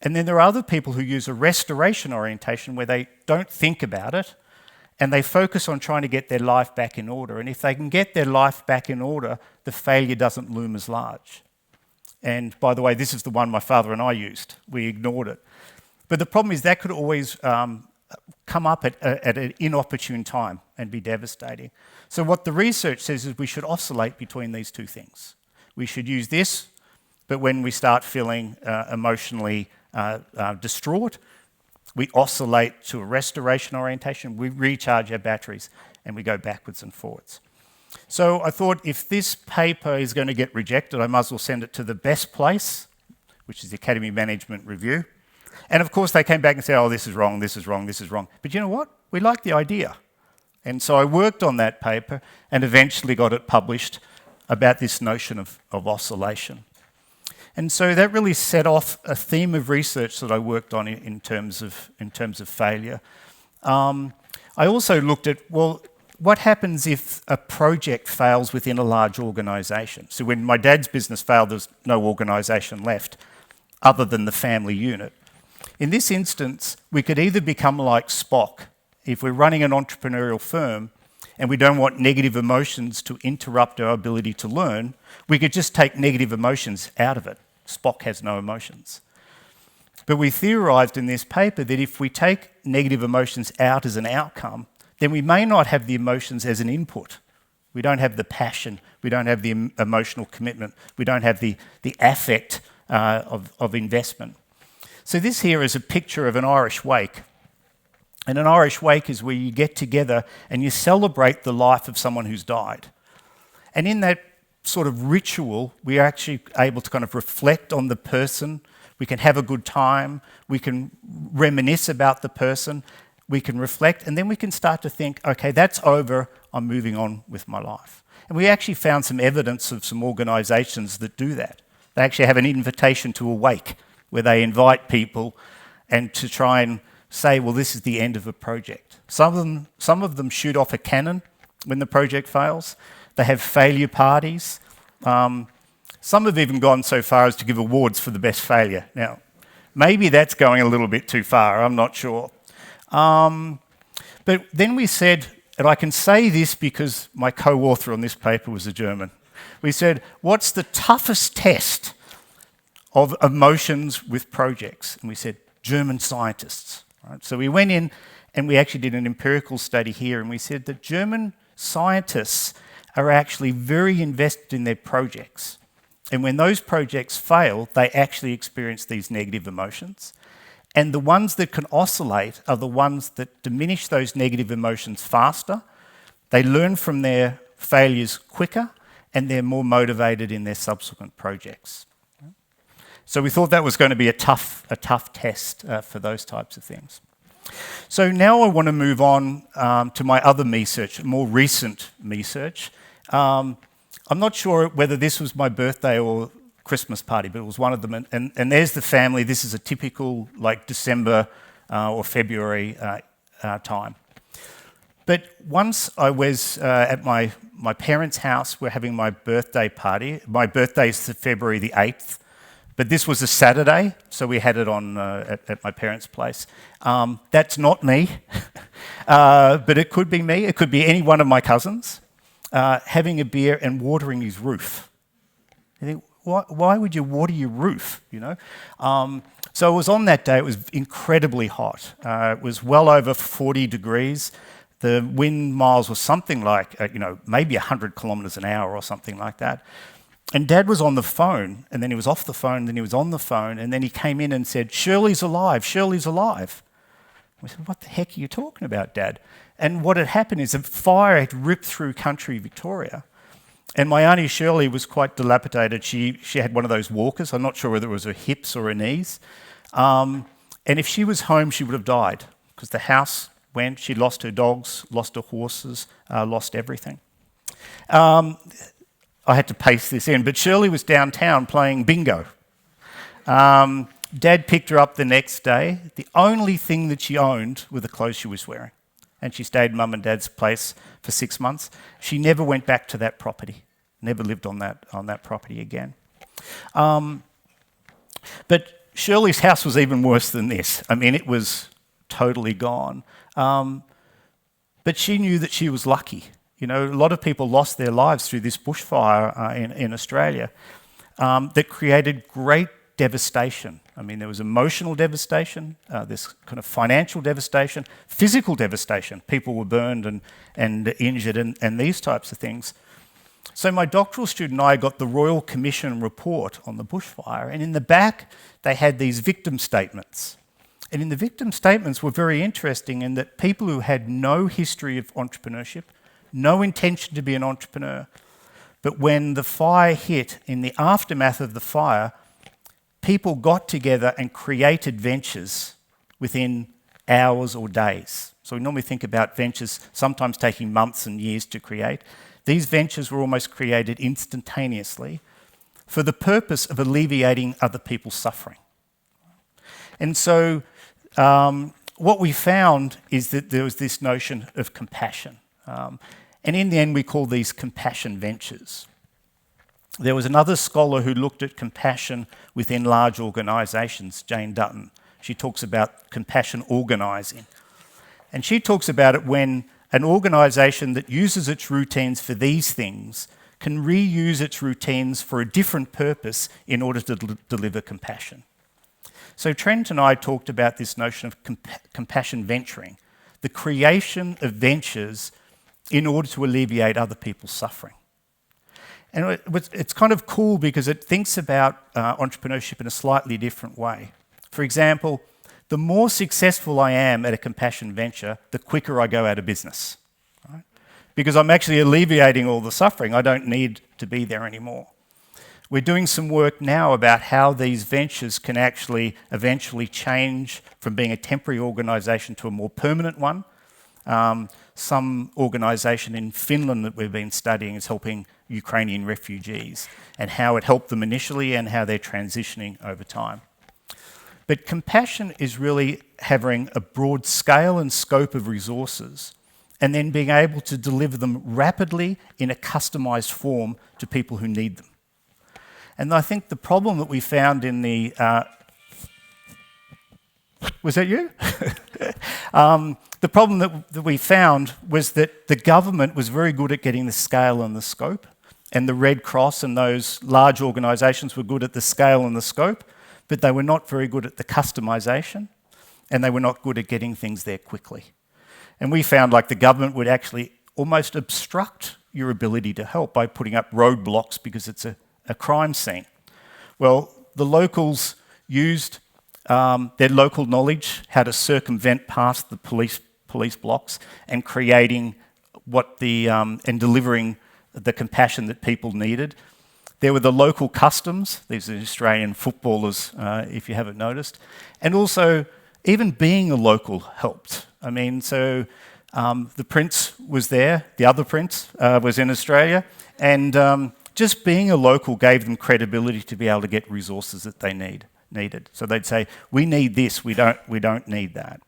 And then there are other people who use a restoration orientation where they don't think about it and they focus on trying to get their life back in order. And if they can get their life back in order, the failure doesn't loom as large. And by the way, this is the one my father and I used. We ignored it. But the problem is that could always come up at an inopportune time and be devastating. So what the research says is we should oscillate between these two things. We should use this, but when we start feeling emotionally distraught, we oscillate to a restoration orientation, we recharge our batteries, and we go backwards and forwards. So I thought if this paper is going to get rejected, I might as well send it to the best place, which is the Academy Management Review. And of course they came back and said, oh, this is wrong, this is wrong, this is wrong. But you know what? We like the idea. And so I worked on that paper and eventually got it published about this notion of oscillation. And so that really set off a theme of research that I worked on in terms of failure. I also looked at, well, what happens if a project fails within a large organisation? So when my dad's business failed, there's no organisation left other than the family unit. In this instance, we could either become like Spock. If we're running an entrepreneurial firm and we don't want negative emotions to interrupt our ability to learn, we could just take negative emotions out of it. Spock has no emotions. But we theorised in this paper that if we take negative emotions out as an outcome, then we may not have the emotions as an input. We don't have the passion, we don't have the emotional commitment, we don't have the affect of investment. So this here is a picture of an Irish wake. And an Irish wake is where you get together and you celebrate the life of someone who's died. And in that sort of ritual, we are actually able to kind of reflect on the person. We can have a good time. We can reminisce about the person. We can reflect. And then we can start to think, okay, that's over. I'm moving on with my life. And we actually found some evidence of some organisations that do that. They actually have an invitation to a wake where they invite people and to try and say, well, this is the end of a project. Some of them shoot off a cannon when the project fails. They have failure parties. Some have even gone so far as to give awards for the best failure. Now, maybe that's going a little bit too far, I'm not sure. But then we said, and I can say this because my co-author on this paper was a German, we said, what's the toughest test of emotions with projects? And we said, German scientists. Right? So we went in and we actually did an empirical study here, and we said that German scientists are actually very invested in their projects. And when those projects fail, they actually experience these negative emotions. And the ones that can oscillate are the ones that diminish those negative emotions faster. They learn from their failures quicker, and they're more motivated in their subsequent projects. So we thought that was going to be a tough test for those types of things. So now I want to move on to my other research, more recent research. I'm not sure whether this was my birthday or Christmas party, but it was one of them. And there's the family. This is a typical like December or February time. But once I was at my parents' house, we're having my birthday party. My birthday is February the 8th. But this was a Saturday, so we had it on at my parents' place. That's not me, but it could be me. It could be any one of my cousins having a beer and watering his roof. You think, why would you water your roof? You know. So it was on that day. It was incredibly hot. It was well over 40 degrees. The wind miles was something like maybe 100 kilometres an hour or something like that. And Dad was on the phone, and then he was off the phone, then he was on the phone, and then he came in and said, Shirley's alive, Shirley's alive. We said, what the heck are you talking about, Dad? And what had happened is a fire had ripped through country Victoria, and my auntie Shirley was quite dilapidated. She had one of those walkers. I'm not sure whether it was her hips or her knees. And if she was home, she would have died, because the house went, she lost her dogs, lost her horses, lost everything. I had to paste this in, but Shirley was downtown playing bingo. Dad picked her up the next day. The only thing that she owned were the clothes she was wearing. And she stayed at Mum and Dad's place for 6 months. She never went back to that property, never lived on that property again. But Shirley's house was even worse than this. I mean, it was totally gone. But she knew that she was lucky. You know, a lot of people lost their lives through this bushfire in Australia that created great devastation. I mean, there was emotional devastation, this kind of financial devastation, physical devastation. People were burned and injured and these types of things. So my doctoral student and I got the Royal Commission report on the bushfire, and in the back they had these victim statements. And in the victim statements were very interesting in that people who had no history of entrepreneurship, no intention to be an entrepreneur, but when the fire hit, in the aftermath of the fire, people got together and created ventures within hours or days. So we normally think about ventures sometimes taking months and years to create. These ventures were almost created instantaneously for the purpose of alleviating other people's suffering. And so what we found is that there was this notion of compassion. And in the end, we call these compassion ventures. There was another scholar who looked at compassion within large organisations, Jane Dutton. She talks about compassion organising. And she talks about it when an organisation that uses its routines for these things can reuse its routines for a different purpose in order to deliver compassion. So Trent and I talked about this notion of compassion venturing, the creation of ventures in order to alleviate other people's suffering. And it's kind of cool because it thinks about entrepreneurship in a slightly different way. For example, the more successful I am at a compassion venture, the quicker I go out of business. Right? Because I'm actually alleviating all the suffering. I don't need to be there anymore. We're doing some work now about how these ventures can actually eventually change from being a temporary organisation to a more permanent one. Some organisation in Finland that we've been studying is helping Ukrainian refugees and how it helped them initially and how they're transitioning over time. But compassion is really having a broad scale and scope of resources and then being able to deliver them rapidly in a customized form to people who need them. And I think the problem that we found in the... was that you? The problem that we found was that the government was very good at getting the scale and the scope, and the Red Cross and those large organisations were good at the scale and the scope, but they were not very good at the customisation, and they were not good at getting things there quickly. And we found like the government would actually almost obstruct your ability to help by putting up roadblocks because it's a crime scene. Well, the locals used their local knowledge, how to circumvent past the police blocks, and creating and delivering the compassion that people needed. There were the local customs. These are Australian footballers, if you haven't noticed, and also even being a local helped. I mean, so the Prince was there. The other Prince was in Australia, and just being a local gave them credibility to be able to get resources that they needed. So they'd say, "We need this. We don't need that."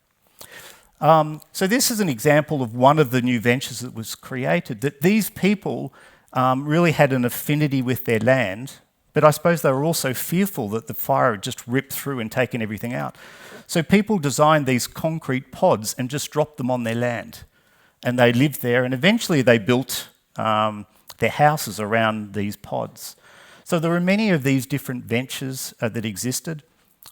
So this is an example of one of the new ventures that was created, that these people really had an affinity with their land, but I suppose they were also fearful that the fire had just ripped through and taken everything out. So people designed these concrete pods and just dropped them on their land. And they lived there, and eventually they built their houses around these pods. So there were many of these different ventures that existed.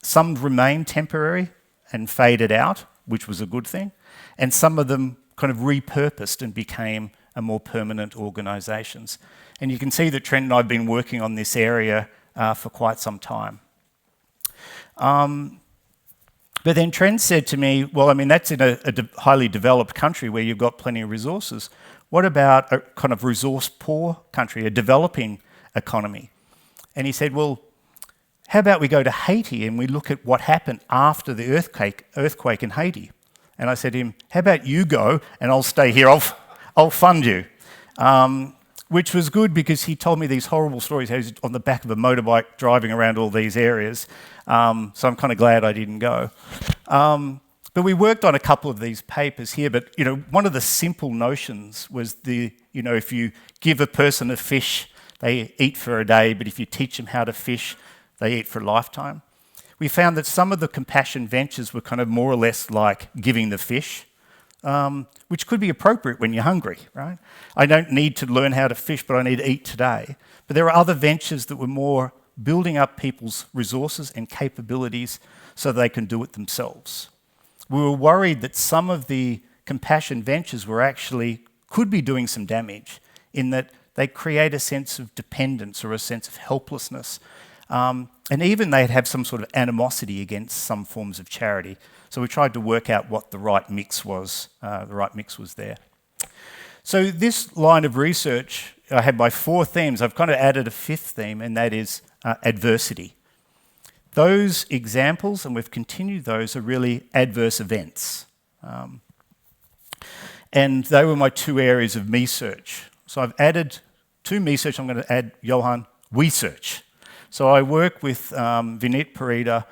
Some remained temporary and faded out, which was a good thing, and some of them kind of repurposed and became a more permanent organisations. And you can see that Trent and I have been working on this area for quite some time. But then Trent said to me, well, I mean, that's in a highly developed country where you've got plenty of resources. What about a kind of resource-poor country, a developing economy? And he said, well, how about we go to Haiti and we look at what happened after the earthquake in Haiti? And I said to him, how about you go and I'll stay here, I'll fund you. Which was good because he told me these horrible stories, how he was on the back of a motorbike driving around all these areas. So I'm kind of glad I didn't go. But we worked on a couple of these papers here, but one of the simple notions was if you give a person a fish, they eat for a day, but if you teach them how to fish, they eat for a lifetime. We found that some of the compassion ventures were kind of more or less like giving the fish, which could be appropriate when you're hungry, right? I don't need to learn how to fish, but I need to eat today. But there are other ventures that were more building up people's resources and capabilities so they can do it themselves. We were worried that some of the compassion ventures could be doing some damage in that they create a sense of dependence or a sense of helplessness. And even they'd have some sort of animosity against some forms of charity. So we tried to work out what the right mix was. The right mix was there. So this line of research, I had my 4 themes. I've kind of added a 5th theme, and that is adversity. Those examples, and we've continued those, are really adverse events. And they were my 2 areas of me-search. So I've added to me-search, I'm going to add, Johan, we-search. So I work with Vinit Parida,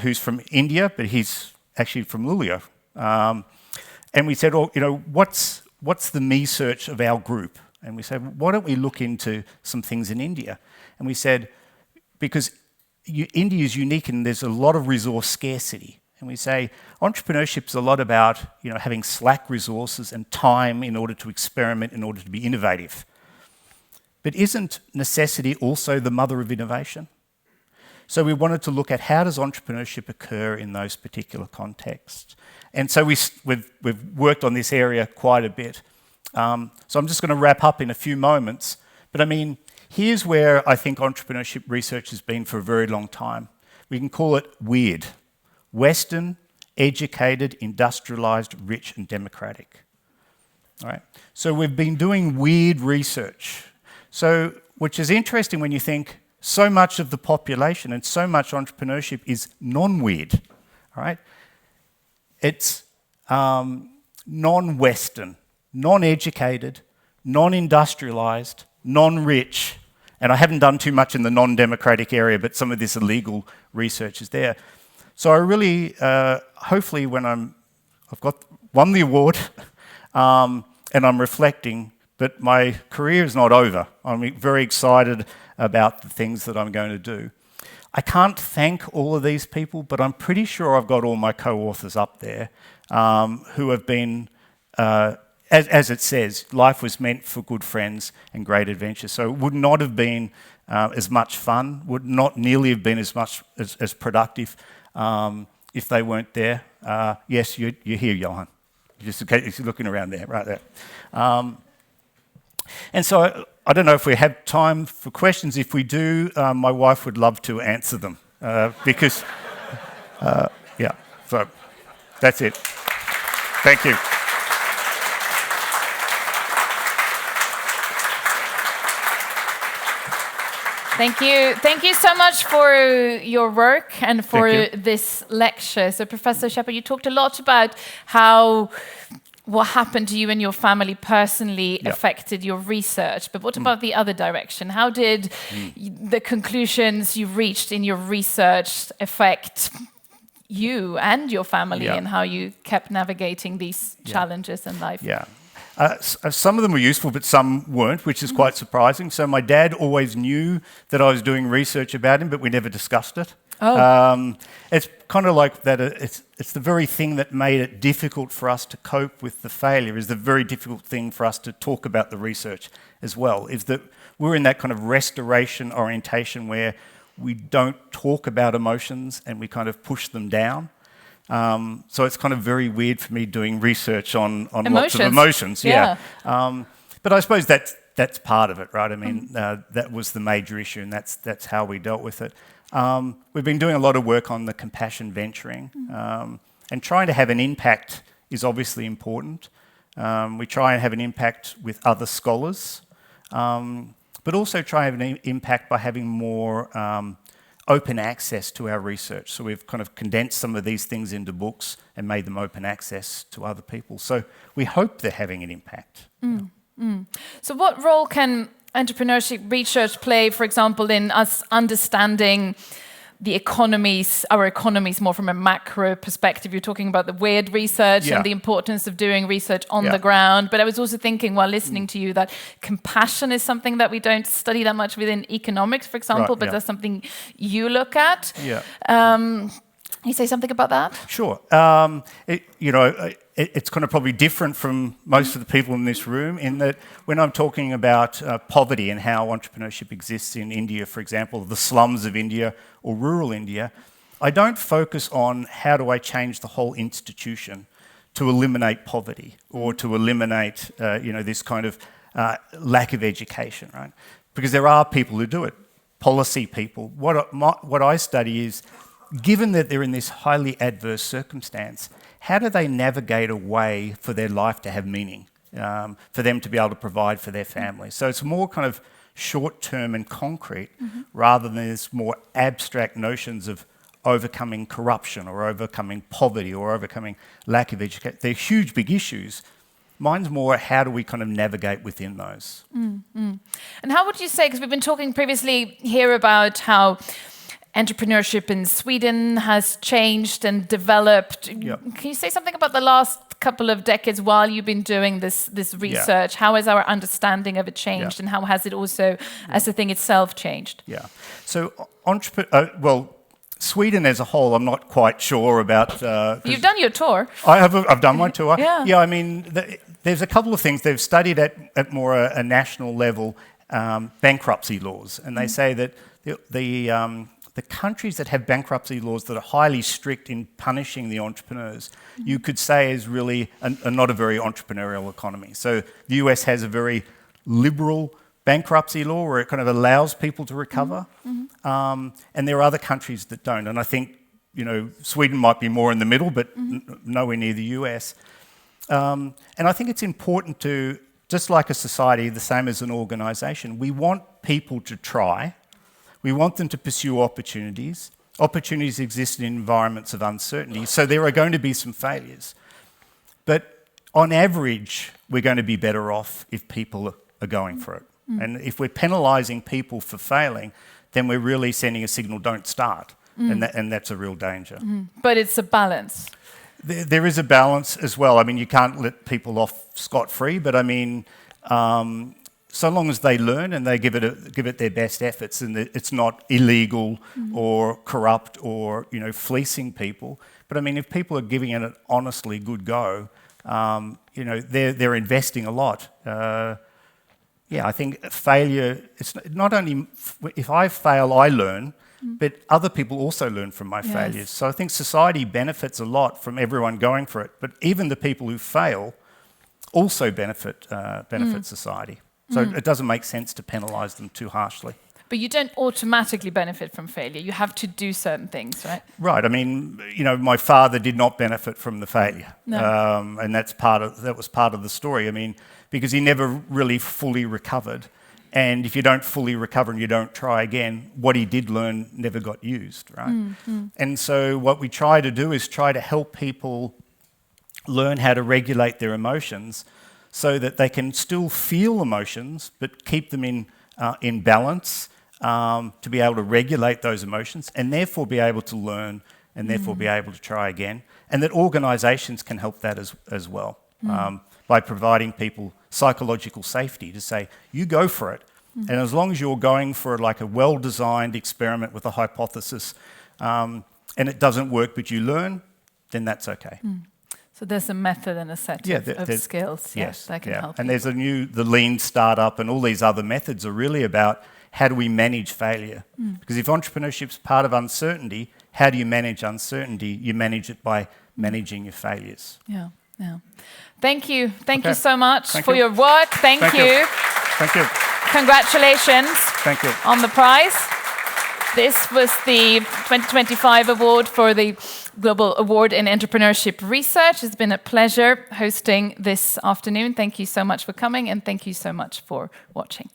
who's from India, but he's actually from Luleå. And we said, what's the me-search of our group? And we said, why don't we look into some things in India? And we said, because India is unique and there's a lot of resource scarcity. And we say, entrepreneurship is a lot about having slack resources and time in order to experiment, in order to be innovative. But isn't necessity also the mother of innovation? So we wanted to look at how does entrepreneurship occur in those particular contexts. And so we've worked on this area quite a bit. So I'm just going to wrap up in a few moments. But I mean, here's where I think entrepreneurship research has been for a very long time. We can call it WEIRD. Western, educated, industrialised, rich and democratic. All right. So we've been doing WEIRD research. So, which is interesting when you think so much of the population and so much entrepreneurship is non-WEIRD, all right? It's non-Western, non-educated, non-industrialised, non-rich, and I haven't done too much in the non-democratic area, but some of this illegal research is there. So I really, hopefully when I've won the award, And I'm reflecting that my career is not over. I'm very excited about the things that I'm going to do. I can't thank all of these people, but I'm pretty sure I've got all my co-authors up there who have been, as it says, life was meant for good friends and great adventure. So it would not have been as much fun, would not nearly have been as much as productive if they weren't there. Yes, you're here, Johan. You're looking around there, right there. And so I don't know if we have time for questions. If we do, my wife would love to answer them because, yeah, so that's it. Thank you. Thank you. Thank you so much for your work and for this lecture. So, Professor Shepard, you talked a lot about how what happened to you and your family personally affected your research. But what about the other direction? How did the conclusions you reached in your research affect you and your family and how you kept navigating these challenges in life? Yeah. Some of them were useful, but some weren't, which is quite surprising. So my dad always knew that I was doing research about him, but we never discussed it. Oh. It's kind of like that. It's the very thing that made it difficult for us to cope with the failure. Is the very difficult thing for us to talk about the research as well. Is that we're in that kind of restoration orientation where we don't talk about emotions and we kind of push them down. So it's kind of very weird for me doing research on lots of emotions. Yeah. But I suppose that's part of it, right? I mean, that was the major issue, and that's how we dealt with it. We've been doing a lot of work on the compassion venturing, and trying to have an impact is obviously important. We try and have an impact with other scholars, but also try and have an impact by having more open access to our research. So we've kind of condensed some of these things into books and made them open access to other people. So we hope they're having an impact. So what role can entrepreneurship research play, for example, in us understanding the economies, our economies more from a macro perspective? You're talking about the weird research and the importance of doing research on the ground. But I was also thinking while listening to you that compassion is something that we don't study that much within economics, for example, but that's something you look at. Can you say something about that? Sure. It's kind of probably different from most of the people in this room in that when I'm talking about poverty and how entrepreneurship exists in India, for example, the slums of India or rural India, I don't focus on how do I change the whole institution to eliminate poverty or to eliminate this kind of lack of education, right? Because there are people who do it, policy people. What I study is, given that they're in this highly adverse circumstance, how do they navigate a way for their life to have meaning, for them to be able to provide for their families? So it's more kind of short-term and concrete rather than this more abstract notions of overcoming corruption or overcoming poverty or overcoming lack of education. They're huge, big issues. Mine's more how do we kind of navigate within those. And how would you say, because we've been talking previously here about how entrepreneurship in Sweden has changed and developed. Can you say something about the last couple of decades while you've been doing this research? How has our understanding of it changed and how has it also, as the thing itself, changed? So, Sweden as a whole, I'm not quite sure about. You've done your tour. I've done my tour. Yeah, I mean, there's a couple of things. They've studied at more a national level bankruptcy laws, and they say that the countries that have bankruptcy laws that are highly strict in punishing the entrepreneurs, you could say is really not a very entrepreneurial economy. So the US has a very liberal bankruptcy law where it kind of allows people to recover, and there are other countries that don't. And I think Sweden might be more in the middle, but nowhere near the US. And I think it's important to, just like a society, the same as an organisation, we want people to try. We want them to pursue opportunities. Opportunities exist in environments of uncertainty, so there are going to be some failures. But on average, we're going to be better off if people are going for it. And if we're penalising people for failing, then we're really sending a signal, don't start. And that's a real danger. But it's a balance. There is a balance as well. I mean, you can't let people off scot-free, but I mean, so long as they learn and they give it their best efforts, and it's not illegal or corrupt or fleecing people. But I mean, if people are giving it an honestly good go, they're investing a lot. I think failure. It's not only if I fail, I learn. But other people also learn from my failures. So I think society benefits a lot from everyone going for it. But even the people who fail also benefit society. So it doesn't make sense to penalise them too harshly. But you don't automatically benefit from failure. You have to do certain things, right? Right. I mean, my father did not benefit from the failure, and that was part of the story. I mean, because he never really fully recovered. And if you don't fully recover and you don't try again, what he did learn never got used, right? And so what we try to do is try to help people learn how to regulate their emotions so that they can still feel emotions but keep them in balance, to be able to regulate those emotions and therefore be able to learn and therefore be able to try again. And that organisations can help that as well. By providing people psychological safety to say, you go for it. And as long as you're going for like a well-designed experiment with a hypothesis and it doesn't work but you learn, then that's okay. So there's a method and a set of skills that can help. And there's the lean startup and all these other methods are really about how do we manage failure? Because if entrepreneurship's part of uncertainty, how do you manage uncertainty? You manage it by managing your failures. Yeah. Thank you. Thank you so much for your work. Thank you. Thank you. Congratulations on the prize. This was the 2025 award for the Global Award in Entrepreneurship Research. It's been a pleasure hosting this afternoon. Thank you so much for coming and thank you so much for watching.